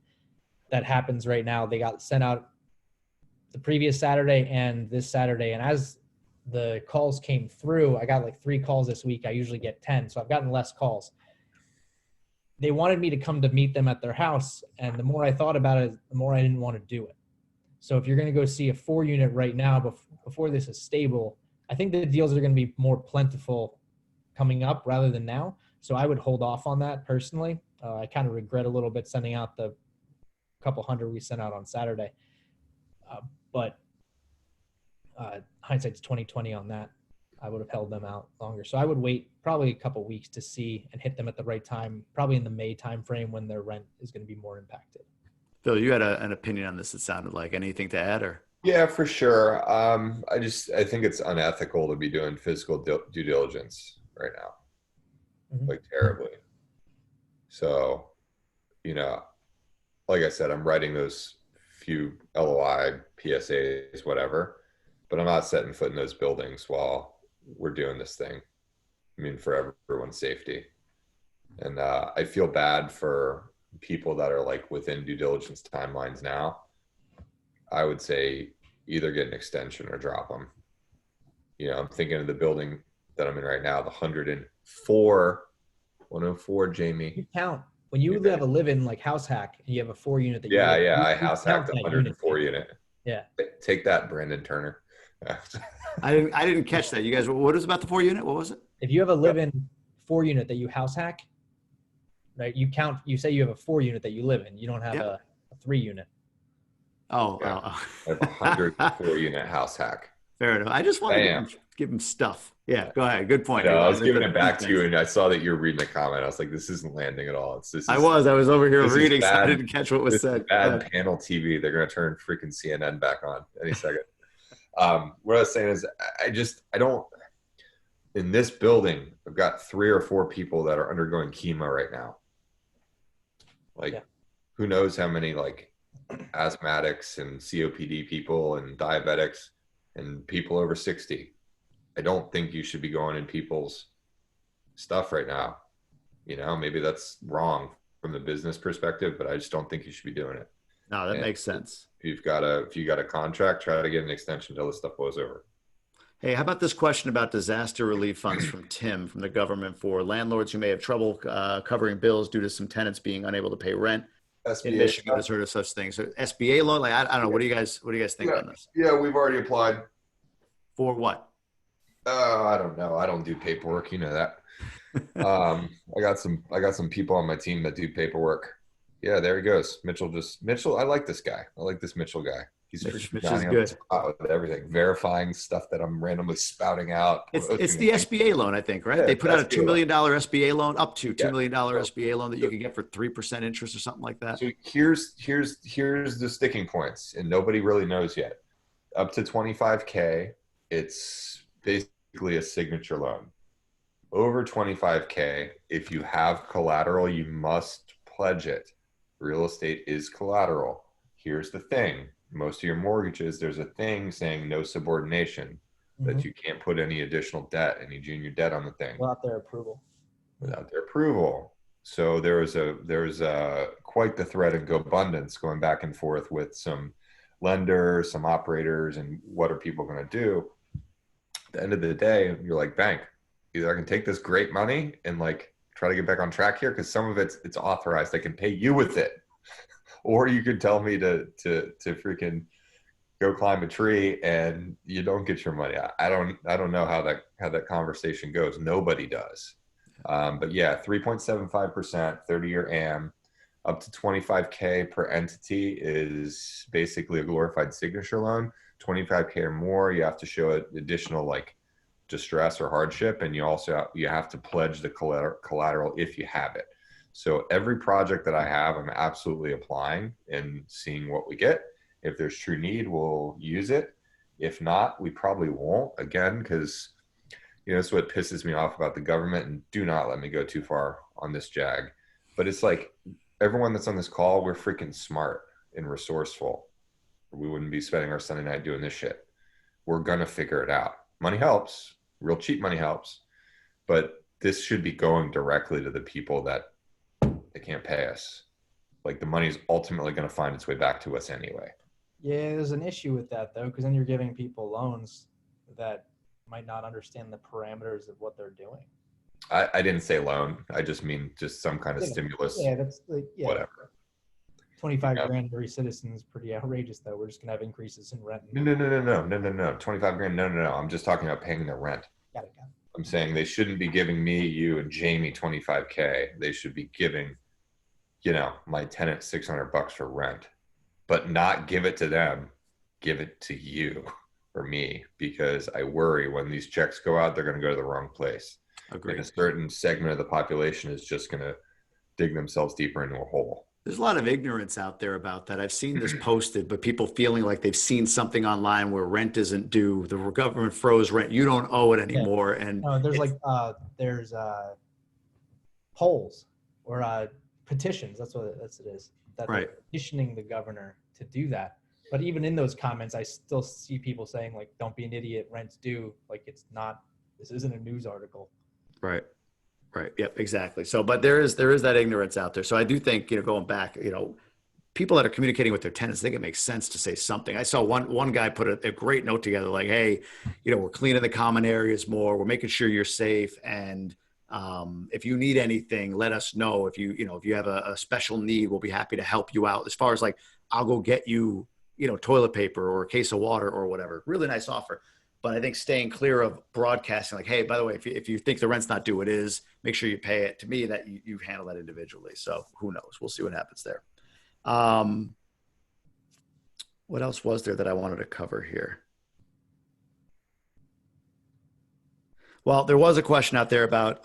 Speaker 2: that happens right now. They got sent out the previous Saturday and this Saturday. And as the calls came through, I got 3 calls this week. I usually get 10. So I've gotten less calls. They wanted me to come to meet them at their house. And the more I thought about it, the more I didn't want to do it. So if you're going to go see a 4-unit right now, before this is stable, I think the deals are going to be more plentiful coming up rather than now. So I would hold off on that personally. I kind of regret a little bit sending out the couple hundred we sent out on Saturday. But hindsight's 2020 on that. I would have held them out longer. So I would wait probably a couple weeks to see and hit them at the right time, probably in the May timeframe when their rent is going to be more impacted.
Speaker 1: Phil, you had an opinion on this. It sounded like anything to add, or?
Speaker 3: Yeah, for sure. I think it's unethical to be doing physical due diligence right now, like terribly. So, you know, like I said, I'm writing those few LOI, PSAs, whatever, but I'm not setting foot in those buildings while we're doing this thing. I mean, for everyone's safety. And I feel bad for people that are like within due diligence timelines now. I would say either get an extension or drop them. You know, I'm thinking of the building that I'm in right now, the 104, Jamie.
Speaker 2: You count when you have a live-in like house hack and you have a 4-unit that
Speaker 3: I house hacked the 104 unit.
Speaker 2: Yeah.
Speaker 3: Take that, Brandon Turner.
Speaker 1: I didn't catch that. You guys, what was about the 4-unit? What was it?
Speaker 2: If you have a live-in 4-unit that you house hack, right? You count. You say you have a 4-unit that you live in. You don't have a 3-unit.
Speaker 1: Oh,
Speaker 3: yeah. I have a 104-unit house hack.
Speaker 1: Fair enough. I just wanted to give him stuff. Yeah, go ahead. Good point.
Speaker 3: I was giving it back to you, and I saw that you were reading a comment. I was like, "This isn't landing at all."
Speaker 1: I was over here reading, so I didn't catch what was said.
Speaker 3: Bad panel TV. They're going to turn freaking CNN back on any second. What I was saying is, I don't. In this building, I've got 3 or 4 people that are undergoing chemo right now. Like, who knows how many like asthmatics and COPD people and diabetics and people over 60. I don't think you should be going in people's stuff right now. You know, maybe that's wrong from the business perspective, but I just don't think you should be doing it.
Speaker 1: No, that makes sense.
Speaker 3: If you got a contract, try to get an extension until this stuff blows over.
Speaker 1: Hey, how about this question about disaster relief funds from Tim from the government for landlords who may have trouble covering bills due to some tenants being unable to pay rent?
Speaker 3: SBA
Speaker 1: in Michigan has heard of such things. So SBA loan, like I don't know. What do you guys think on this?
Speaker 3: Yeah, we've already applied.
Speaker 1: For what?
Speaker 3: I don't know. I don't do paperwork. You know that. I got some people on my team that do paperwork. Yeah, there he goes. Mitchell. I like this guy. I like this Mitchell guy. He's
Speaker 1: Mitch is good
Speaker 3: with everything, verifying stuff that I'm randomly spouting out.
Speaker 1: It's the SBA loan, I think, right? Yeah, they put out a $2 million SBA loan, up to $2 million SBA loan that you can get for 3% interest or something like that.
Speaker 3: So here's the sticking points, and nobody really knows yet. Up to $25K, it's basically a signature loan. Over $25K, if you have collateral, you must pledge it. Real estate is collateral. Here's the thing. Most of your mortgages, there's a thing saying no subordination, that you can't put any additional debt, any junior debt on the thing.
Speaker 2: Without their approval.
Speaker 3: So there was quite the thread of abundance going back and forth with some lenders, some operators, and what are people going to do? At the end of the day, you're like, bank, either I can take this great money and like try to get back on track here, because some of it's authorized. I can pay you with it. Or you could tell me to freaking go climb a tree and you don't get your money. I don't know how that conversation goes. Nobody does. But yeah, 3.75%, 30-year AM, up to $25K per entity is basically a glorified signature loan. $25K or more, you have to show additional like distress or hardship, and you have to pledge the collateral if you have it. So every project that I have, I'm absolutely applying and seeing what we get. If there's true need, we'll use it. If not, we probably won't, again, because that's what pisses me off about the government, and do not let me go too far on this jag. But it's like everyone that's on this call, we're freaking smart and resourceful. We wouldn't be spending our Sunday night doing this shit. We're going to figure it out. Money helps. Real cheap money helps. But this should be going directly to the people that they can't pay us. Like, the money is ultimately going to find its way back to us anyway.
Speaker 2: Yeah, there's an issue with that, though, because then you're giving people loans that might not understand the parameters of what they're doing.
Speaker 3: I didn't say loan. I just mean just some kind of stimulus.
Speaker 2: Yeah, that's like,
Speaker 3: whatever.
Speaker 2: 25 grand every citizen is pretty outrageous, though. We're just gonna have increases in rent.
Speaker 3: No. 25 grand. No. I'm just talking about paying the rent.
Speaker 2: Got it.
Speaker 3: I'm saying they shouldn't be giving me, you, and Jamie 25K. They should be giving, my tenant $600 for rent, but not give it to them. Give it to you or me, because I worry when these checks go out, they're going to go to the wrong place.
Speaker 1: Agreed.
Speaker 3: And a certain segment of the population is just going to dig themselves deeper into a hole.
Speaker 1: There's a lot of ignorance out there about that. I've seen this posted, but people feeling like they've seen something online where rent isn't due. The government froze rent. You don't owe it anymore. Yeah. And
Speaker 2: no, there's polls or petitions. That's what it is. That
Speaker 1: right.
Speaker 2: They're petitioning the governor to do that. But even in those comments, I still see people saying, like, don't be an idiot, rent's due. Like, this isn't a news article.
Speaker 1: Right. Yep, exactly. So, but there is that ignorance out there. So I do think, going back, people that are communicating with their tenants, I think it makes sense to say something. I saw one guy put a great note together, like, hey, we're cleaning the common areas more. We're making sure you're safe. And if you need anything, let us know. If you have a special need, we'll be happy to help you out. As far as like, I'll go get you, toilet paper or a case of water or whatever. Really nice offer. But I think staying clear of broadcasting, like, hey, by the way, if you think the rent's not due, it is. Make sure you pay it. To me, that you handle that individually. So who knows? We'll see what happens there. What else was there that I wanted to cover here? Well, there was a question out there about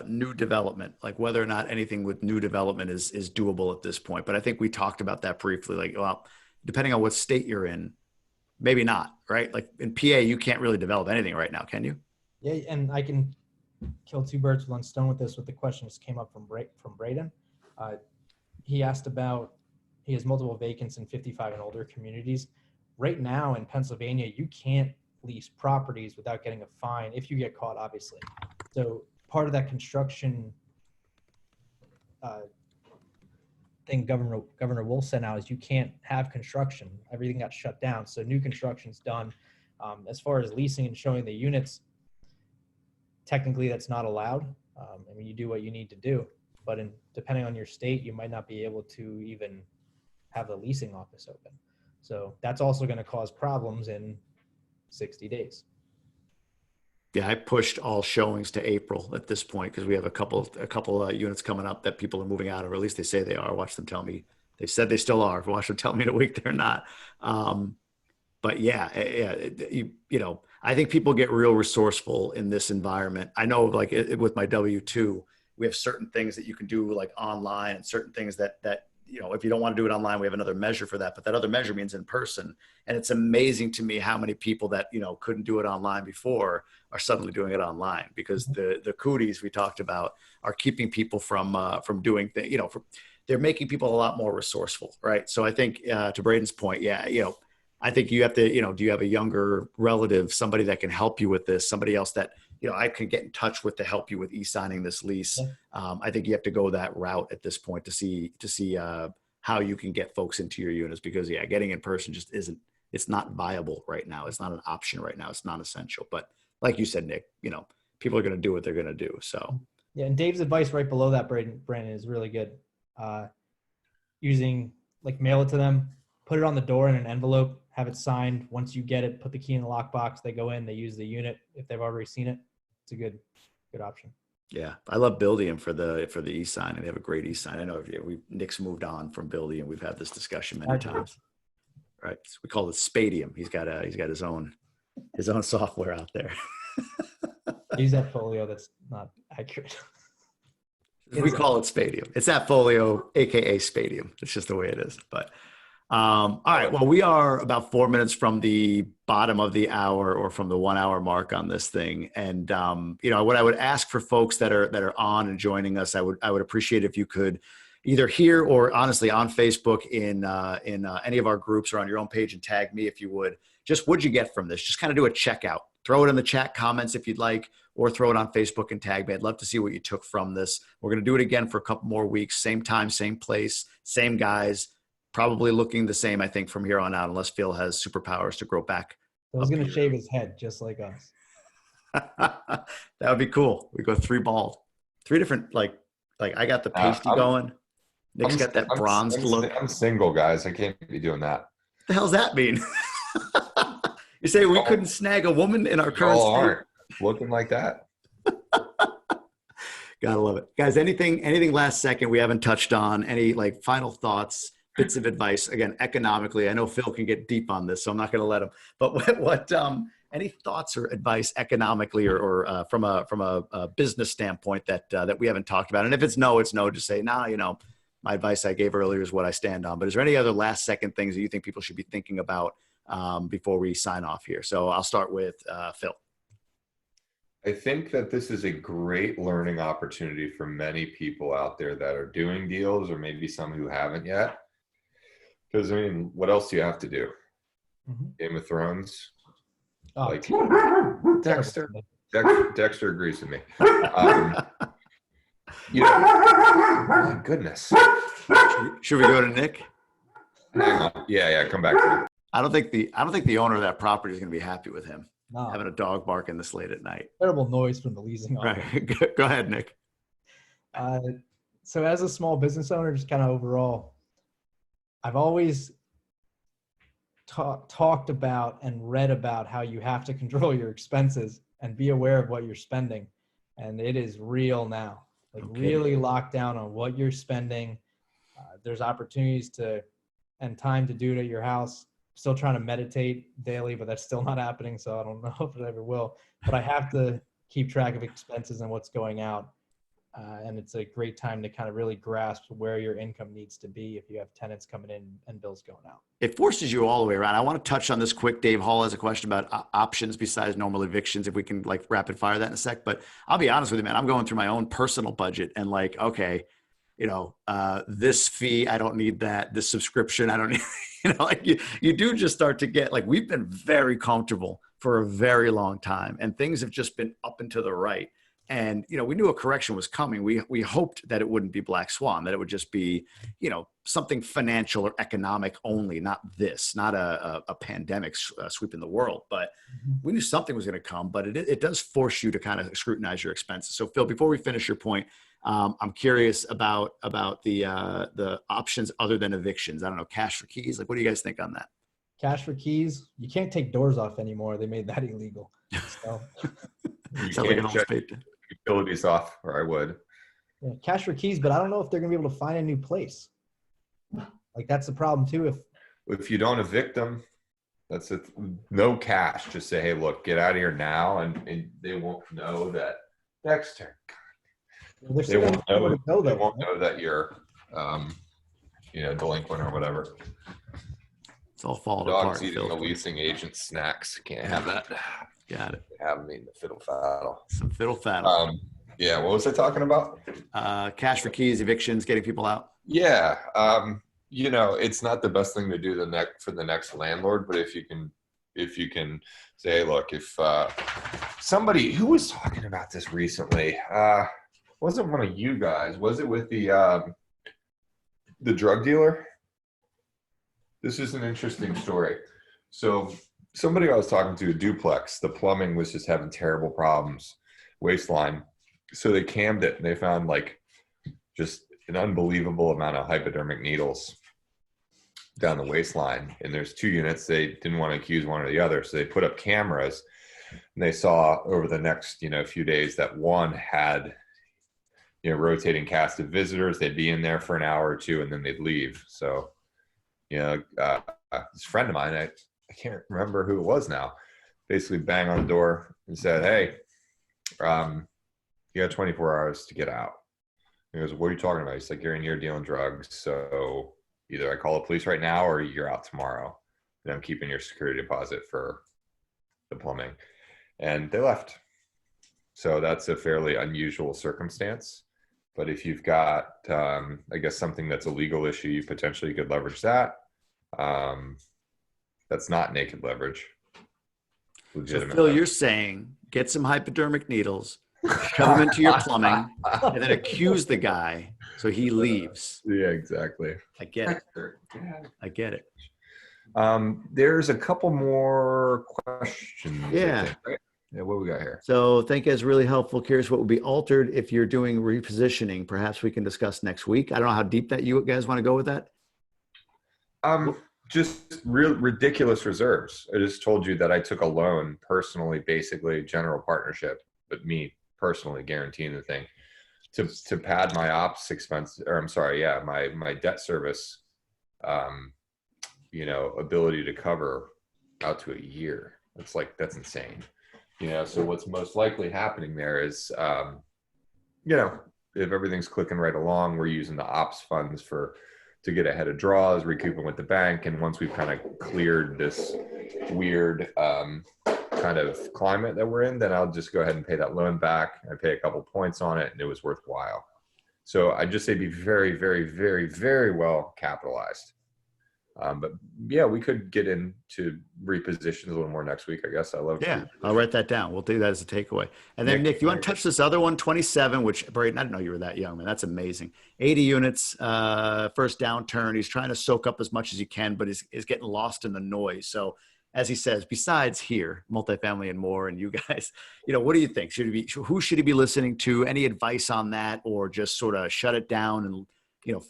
Speaker 1: new development, like whether or not anything with new development is doable at this point. But I think we talked about that briefly. Like, well, depending on what state you're in, maybe not, right? Like in PA, you can't really develop anything right now, can you?
Speaker 2: Yeah, and I can kill two birds with one stone with this. With the question just came up from Braden. He asked about, he has multiple vacants in 55 and older communities. Right now in Pennsylvania, you can't lease properties without getting a fine if you get caught, obviously. So part of that construction thing Governor Wolf sent out is you can't have construction. Everything got shut down. So new construction's done. As far as leasing and showing the units, technically that's not allowed. I mean, you do what you need to do, but depending on your state, you might not be able to even have the leasing office open. So that's also going to cause problems in 60 days.
Speaker 1: Yeah, I pushed all showings to April at this point because we have a couple units coming up that people are moving out of, or at least they say they are. Watch them tell me. They said they still are. Watch them tell me in a week they're not. But yeah, I think people get real resourceful in this environment. I know, like with my W-2, we have certain things that you can do like online, and certain things that if you don't want to do it online, we have another measure for that. But that other measure means in person. And it's amazing to me how many people that, couldn't do it online before are suddenly doing it online, because the cooties we talked about are keeping people from doing things, they're making people a lot more resourceful. Right. So I think to Braden's point, I think you have to, do you have a younger relative, somebody that can help you with this, somebody else that, I can get in touch with to help you with e-signing this lease. Yeah. I think you have to go that route at this point to see how you can get folks into your units, because getting in person just it's not viable right now. It's not an option right now. It's not essential. But like you said, Nick, people are going to do what they're going to do. So
Speaker 2: yeah. And Dave's advice right below that, Brandon, is really good. Using mail it to them, put it on the door in an envelope, have it signed. Once you get it, put the key in the lockbox. They go in, they use the unit. If they've already seen it, it's a good option.
Speaker 1: Yeah, I love Buildium for the e-sign, and they have a great e-sign. I know Nick's moved on from Buildium. We've had this discussion many times. Right, so we call it Spadium. He's got his own software out there.
Speaker 2: Use that folio. That's not accurate.
Speaker 1: We call it Spadium. It's that folio, aka Spadium. It's just the way it is. But all right. Well, we are about 4 minutes from the bottom of the hour, or from the 1 hour mark on this thing. And what I would ask for folks that are on and joining us, I would appreciate if you could either here or honestly on Facebook in any of our groups, or on your own page, and tag me if you would. Just what'd you get from this? Just kind of do a checkout. Throw it in the chat comments if you'd like, or throw it on Facebook and tag me. I'd love to see what you took from this. We're going to do it again for a couple more weeks. Same time, same place, same guys. Probably looking the same, I think, from here on out, unless Phil has superpowers to grow back.
Speaker 2: Phil's going to shave his head just like us.
Speaker 1: That would be cool. We go 3 bald, 3 different, like I got the pasty going. Nick's got that bronzed look.
Speaker 3: I'm single, guys. I can't be doing that.
Speaker 1: What the hell's that mean? You say we couldn't snag a woman in our current
Speaker 3: Y'all
Speaker 1: state?
Speaker 3: aren't looking like that.
Speaker 1: Gotta love it. Guys, anything last second we haven't touched on? Any like final thoughts, bits of advice? Again, economically, I know Phil can get deep on this, so I'm not going to let him. But what any thoughts or advice economically or from a business standpoint that we haven't talked about? And if it's no, it's no. Just say, nah, my advice I gave earlier is what I stand on. But is there any other last second things that you think people should be thinking about before we sign off here? So I'll start with Phil.
Speaker 3: I think that this is a great learning opportunity for many people out there that are doing deals, or maybe some who haven't yet. Because, I mean, what else do you have to do?
Speaker 2: Mm-hmm.
Speaker 3: Game of Thrones?
Speaker 2: Oh,
Speaker 3: Like Dexter agrees with me. My goodness.
Speaker 1: Should we go to Nick?
Speaker 3: Hang on. Yeah, come back to me.
Speaker 1: I don't think the owner of that property is going to be happy with him having a
Speaker 2: no,
Speaker 1: dog barking this late at night.
Speaker 2: terrible noise from the leasing office.
Speaker 1: Right. Go ahead, Nick.
Speaker 2: So as a small business owner, just kind of overall, I've always talked about and read about how you have to control your expenses and be aware of what you're spending. And it is real now. Like really lock down on what you're spending. There's opportunities and time to do it at your house. Still trying to meditate daily, but that's still not happening. So I don't know if it ever will, but I have to keep track of expenses and what's going out. And it's a great time to kind of really grasp where your income needs to be if you have tenants coming in and bills going out.
Speaker 1: It forces you all the way around. I want to touch on this quick. Dave Hall has a question about options besides normal evictions, if we can like rapid fire that in a sec. But I'll be honest with you, man, I'm going through my own personal budget and like, okay, this fee, I don't need that. This subscription, I don't need, like you do just start to get like, we've been very comfortable for a very long time and things have just been up and to the right. And, we knew a correction was coming. We hoped that it wouldn't be Black Swan, that it would just be, something financial or economic only, not a pandemic sweeping the world. But we knew something was going to come, but it does force you to kind of scrutinize your expenses. So Phil, before we finish your point, I'm curious about the options other than evictions. I don't know, cash for keys. Like, what do you guys think on that?
Speaker 2: Cash for keys. You can't take doors off anymore. They made that illegal. So.
Speaker 3: You
Speaker 1: Sounds like
Speaker 3: can't
Speaker 1: an old
Speaker 3: check
Speaker 1: Spade.
Speaker 3: utilities off, or I would.
Speaker 2: Yeah, cash for keys, but I don't know if they're gonna be able to find a new place. Like that's the problem too.
Speaker 3: If you don't evict them, that's it. No cash. Just say, hey, look, get out of here now, and they won't know that Dexter. They won't know that you're, delinquent or whatever.
Speaker 1: It's all falling
Speaker 3: Dogs
Speaker 1: apart.
Speaker 3: eating the leasing agent's snacks. Can't have that.
Speaker 1: Got it.
Speaker 3: Have them eating the fiddle faddle.
Speaker 1: Some fiddle faddle.
Speaker 3: Yeah. What was I talking about?
Speaker 1: Cash for keys, evictions, getting people out.
Speaker 3: Yeah. It's not the best thing to do for the next landlord, but if you can say, hey, look, if somebody who was talking about this recently, wasn't one of you guys, was it with the drug dealer? This is an interesting story. So somebody I was talking to, a duplex, the plumbing was just having terrible problems, waistline. So they cammed it and they found like just an unbelievable amount of hypodermic needles down the waistline. And there's 2 units. They didn't want to accuse one or the other. So they put up cameras and they saw over the next, few days that one had, rotating cast of visitors. They'd be in there for an hour or 2 and then they'd leave. So, this friend of mine, I can't remember who it was now, basically banged on the door and said, hey, you got 24 hours to get out. He goes, what are you talking about? He's like, you're in here dealing drugs. So either I call the police right now or you're out tomorrow. And I'm keeping your security deposit for the plumbing. And they left. So that's a fairly unusual circumstance. But if you've got, I guess, something that's a legal issue, you potentially could leverage that. That's not naked leverage.
Speaker 1: So Phil, you're saying get some hypodermic needles, shove them into your plumbing, and then accuse the guy so he leaves.
Speaker 3: Yeah, exactly.
Speaker 1: I get it. I get it.
Speaker 3: There's a couple more questions.
Speaker 1: Yeah.
Speaker 3: I think, right? Yeah, what we got here?
Speaker 1: So thank you, is really helpful. Curious what would be altered if you're doing repositioning. Perhaps we can discuss next week. I don't know how deep that you guys want to go with that.
Speaker 3: Just real ridiculous reserves. I just told you that I took a loan personally, basically general partnership, but me personally guaranteeing the thing to pad my ops expense, or I'm sorry, yeah, my debt service, ability to cover out to a year. That's insane. So what's most likely happening there is, if everything's clicking right along, we're using the ops funds to get ahead of draws, recouping with the bank. And once we've kind of cleared this weird kind of climate that we're in, then I'll just go ahead and pay that loan back. I pay a couple points on it and it was worthwhile. So I just say be very, very, very, very well capitalized. But yeah, we could get into repositions a little more next week, I guess.
Speaker 1: Yeah, I'll write that down. We'll do that as a takeaway. And then Nick, you want to touch this other one, 27, which Braden, I didn't know you were that young, man. That's amazing. 80 units, first downturn. He's trying to soak up as much as he can, but is getting lost in the noise. So as he says, besides here, multifamily and more, and you guys, what do you think? Who should he be listening to? Any advice on that, or just sort of shut it down and,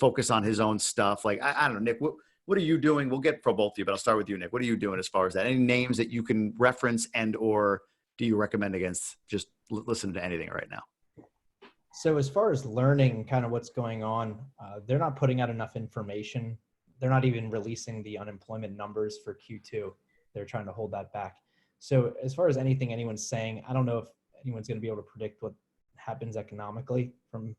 Speaker 1: focus on his own stuff? Like, I don't know, Nick, what are you doing? We'll get for both of you, but I'll start with you, Nick. What are you doing as far as that? Any names that you can reference, and or do you recommend against just listen to anything right now?
Speaker 2: So as far as learning kind of what's going on, they're not putting out enough information. They're not even releasing the unemployment numbers for Q2. They're trying to hold that back. So as far as anything anyone's saying, I don't know if anyone's going to be able to predict what happens economically from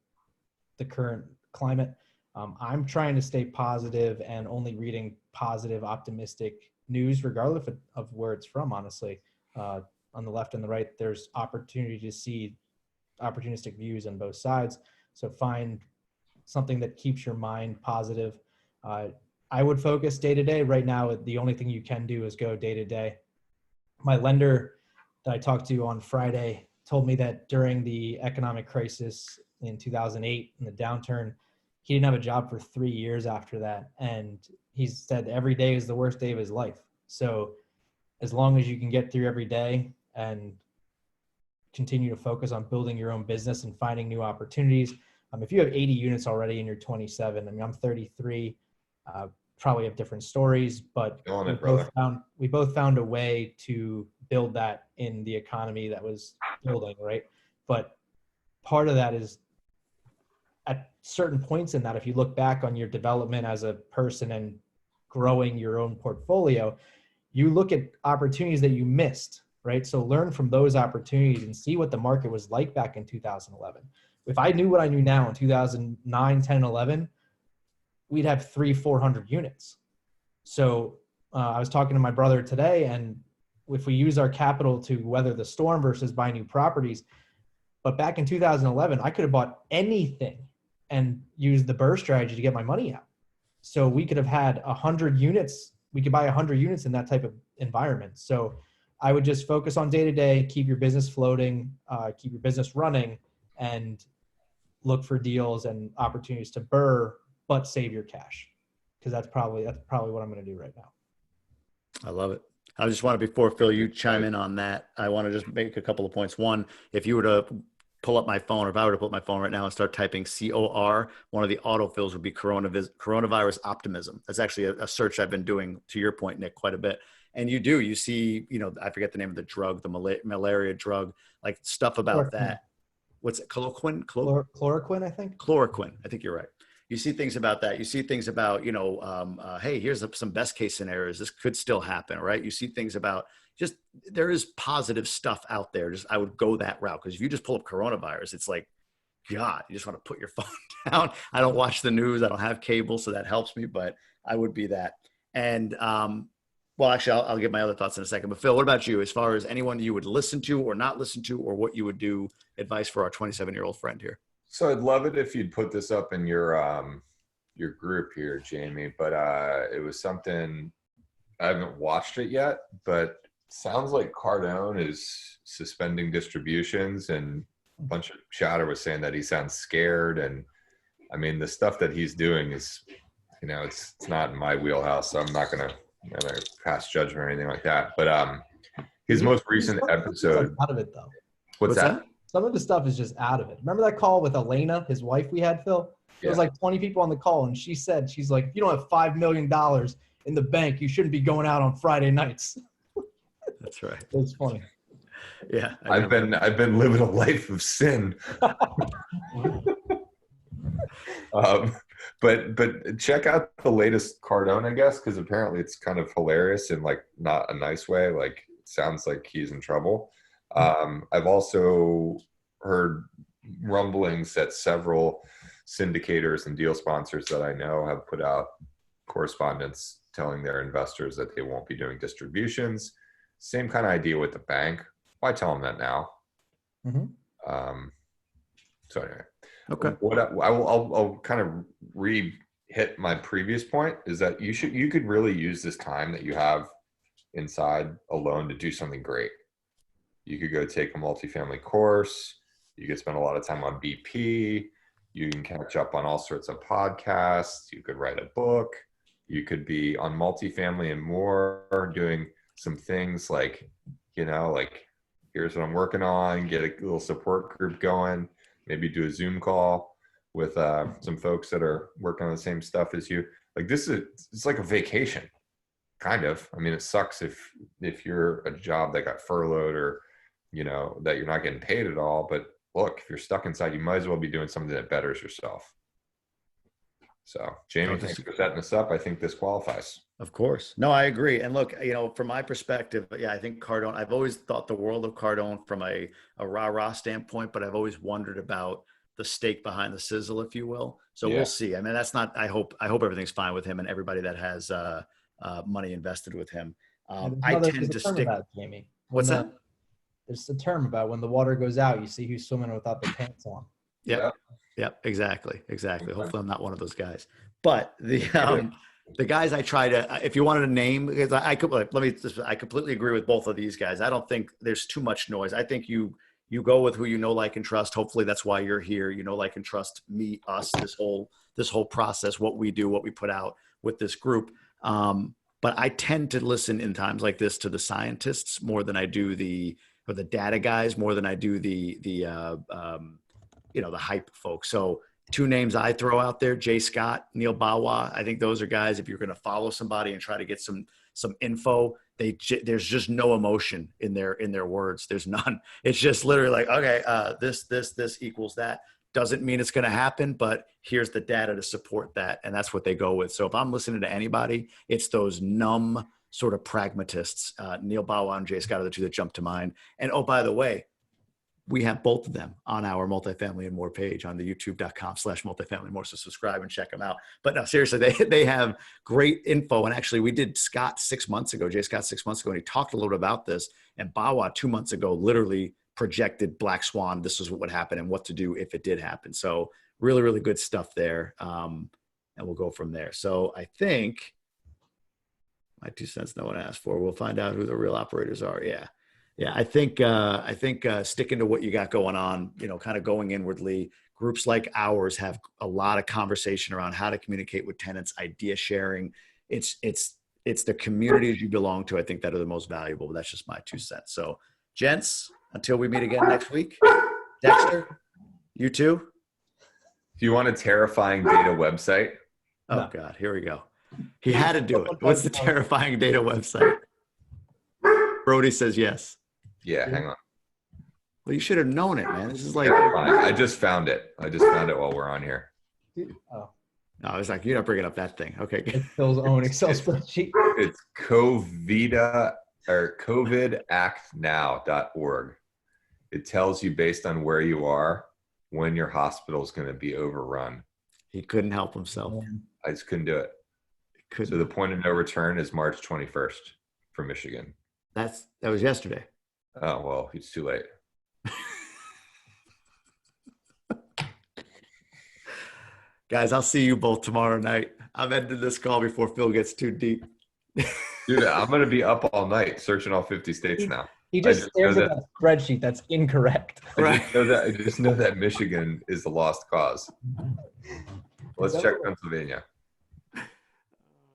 Speaker 2: the current climate. I'm trying to stay positive and only reading positive, optimistic news, regardless of where it's from, honestly. On the left and the right, there's opportunity to see opportunistic views on both sides. So find something that keeps your mind positive. I would focus day to day. Right now, the only thing you can do is go day to day. My lender that I talked to on Friday told me that during the economic crisis in 2008, in the downturn, he didn't have a job for 3 years after that. And he said every day is the worst day of his life. So as long as you can get through every day and continue to focus on building your own business and finding new opportunities. If you have 80 units already and you're 27, I'm 33, probably have different stories, but we both found a way to build that in the economy that was building, right? But part of that is at certain points in that, if you look back on your development as a person and growing your own portfolio, you look at opportunities that you missed, right? So learn from those opportunities and see what the market was like back in 2011. If I knew what I knew now in 2009, 10, 11, we'd have 300-400 units. So I was talking to my brother today, and if we use our capital to weather the storm versus buy new properties, but back in 2011, I could have bought anything and used the BRRRR strategy to get my money out. So we could have had 100 units. We could buy 100 units in that type of environment. So I would just focus on day to day, keep your business floating, keep your business running, and look for deals and opportunities to BRRRR, but save your cash, because that's probably what I'm going to do right now.
Speaker 1: I love it. I just want to, before Phil, you chime in on that, I want to just make a couple of points. One, if you were to pull up my phone, or if I were to pull up my phone right now and start typing COR, one of the autofills would be coronavirus optimism. That's actually a search I've been doing, to your point, Nick, quite a bit. And you see, I forget the name of the drug, the malaria drug, like stuff about
Speaker 2: Chloroquine.
Speaker 1: that. What's it? Chloroquine?
Speaker 2: Chloroquine, I think.
Speaker 1: Chloroquine. I think you're right. You see things about that. You see things about, hey, here's some best case scenarios. This could still happen, right? You see things about just, there is positive stuff out there. I would go that route, because if you just pull up coronavirus, it's like, God, you just want to put your phone down. I don't watch the news. I don't have cable, so that helps me, but I would be that. And, well, actually, I'll get my other thoughts in a second. But Phil, what about you? As far as anyone you would listen to or not listen to, or what you would do, advice for our 27-year-old friend here?
Speaker 3: So I'd love it if you'd put this up in your group here, Jamie. But it was something, I haven't watched it yet, but sounds like Cardone is suspending distributions, and a bunch of chatter was saying that he sounds scared. And I mean, the stuff that he's doing is, it's not in my wheelhouse, so I'm not gonna pass judgment or anything like that. But his most
Speaker 2: Some
Speaker 3: recent
Speaker 2: of the stuff is, like,
Speaker 3: episode.
Speaker 2: out of it though.
Speaker 3: What's that?
Speaker 2: Some of the stuff is just out of it. Remember that call with Elena, his wife we had, Phil? There was like 20 people on the call, and she's like, if you don't have $5 million in the bank, you shouldn't be going out on Friday nights.
Speaker 1: That's right.
Speaker 2: It was funny.
Speaker 1: Yeah.
Speaker 3: I've been living a life of sin. But check out the latest Cardone, I guess, because apparently it's kind of hilarious in like not a nice way. Like it sounds like he's in trouble. I've also heard rumblings that several syndicators and deal sponsors that I know have put out correspondence telling their investors that they won't be doing distributions. Same kind of idea with the bank. Why tell them that now? So anyway,
Speaker 1: Okay.
Speaker 3: I'll kind of hit my previous point is that you could really use this time that you have inside alone to do something great. You could go take a multifamily course. You could spend a lot of time on BP. You can catch up on all sorts of podcasts. You could write a book. You could be on multifamily and more doing some things like, like here's what I'm working on, get a little support group going, maybe do a Zoom call with some folks that are working on the same stuff as you. Like it's like a vacation, kind of. I mean, it sucks if you're a job that got furloughed or, that you're not getting paid at all. But look, if you're stuck inside, you might as well be doing something that betters yourself. So, Jamie, thanks for setting this up. I think this qualifies.
Speaker 1: Of course. No, I agree. And look, from my perspective, I think Cardone, I've always thought the world of Cardone from a rah-rah standpoint, but I've always wondered about the stake behind the sizzle, if you will. So We'll see. I mean, that's not, I hope everything's fine with him and everybody that has money invested with him. I tend to stick.
Speaker 2: Jamie.
Speaker 1: What's that?
Speaker 2: There's a term about when the water goes out, you see who's swimming without their pants on.
Speaker 1: Yep. Exactly. Hopefully I'm not one of those guys, but the guys I try to, if you wanted to name, because I completely agree with both of these guys. I don't think there's too much noise. I think you go with who you know, like, and trust. Hopefully that's why you're here. Like, and trust me, us, this whole process, what we do, what we put out with this group. But I tend to listen in times like this to the scientists more than I do the data guys, more than I do the hype folks. So two names I throw out there: Jay Scott, Neil Bawa. I think those are guys, if you're going to follow somebody and try to get some info, there's just no emotion in their words. There's none. It's just literally like, okay, this equals that. Doesn't mean it's going to happen, but here's the data to support that. And that's what they go with. So if I'm listening to anybody, it's those numb sort of pragmatists. Neil Bawa and Jay Scott are the two that jump to mind. And oh, by the way, we have both of them on our Multifamily and More page on the youtube.com/multifamily more. So subscribe and check them out. But no, seriously, they have great info. And actually we did Jay Scott 6 months ago, and he talked a little bit about this. And Bawa 2 months ago literally projected Black Swan. This is what would happen and what to do if it did happen. So really, really good stuff there. And we'll go from there. So I think my 2 cents no one asked for. We'll find out who the real operators are. Yeah. I think sticking to what you got going on, kind of going inwardly. Groups like ours have a lot of conversation around how to communicate with tenants, idea sharing. It's the communities you belong to, I think, that are the most valuable. But that's just my 2 cents. So, gents, until we meet again next week, Dexter, you too.
Speaker 3: Do you want a terrifying data website?
Speaker 1: Oh no. God, here we go. He had to do it. What's the terrifying data website? Brody says yes.
Speaker 3: Yeah, hang on.
Speaker 1: Well, you should have known it, man. This is like
Speaker 3: I just found it. While we're on here.
Speaker 1: Oh. No, I was like, you're not bringing up that thing. Okay.
Speaker 2: It's Phil's own Excel spreadsheet.
Speaker 3: It's covidactnow.org. It tells you based on where you are when your hospital is going to be overrun.
Speaker 1: He couldn't help himself.
Speaker 3: I just couldn't do it. So the point of no return is March 21st for Michigan.
Speaker 1: That was yesterday.
Speaker 3: Oh, well, it's too late.
Speaker 1: Guys, I'll see you both tomorrow night. I'm ending this call before Phil gets too deep.
Speaker 3: Dude, I'm going to be up all night searching all 50 states now.
Speaker 2: He just stares at that spreadsheet. That's incorrect.
Speaker 3: I just know that Michigan is the lost cause. Let's check Pennsylvania.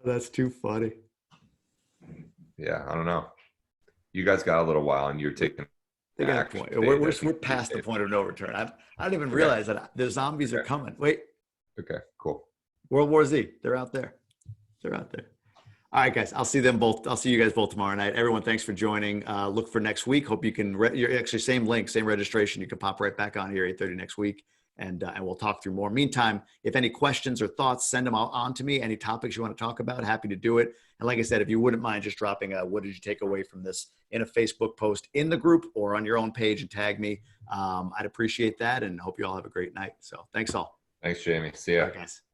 Speaker 1: That's too funny.
Speaker 3: Yeah, I don't know. you guys got a little while, and you're taking.
Speaker 1: They got a
Speaker 3: action
Speaker 1: point.
Speaker 3: today,
Speaker 1: We're,
Speaker 3: that's
Speaker 1: we're past the
Speaker 3: safe.
Speaker 1: point of no return. I don't even
Speaker 3: Okay.
Speaker 1: realize that the zombies are
Speaker 3: Okay.
Speaker 1: coming. Wait,
Speaker 3: Okay, cool.
Speaker 1: World War Z. They're out there. They're out there. All right, guys. I'll see them both. I'll see you guys both tomorrow night. Everyone, thanks for joining. Look for next week. Hope you can. You're actually same link, same registration. You can pop right back on here 8:30 next week, and we'll talk through more. Meantime, if any questions or thoughts, send them on to me. Any topics you want to talk about, happy to do it. And like I said, if you wouldn't mind just dropping a "What did you take away from this?" in a Facebook post in the group or on your own page and tag me, I'd appreciate that. And hope you all have a great night. So thanks all.
Speaker 3: Thanks, Jamie. See ya.
Speaker 1: All right, guys.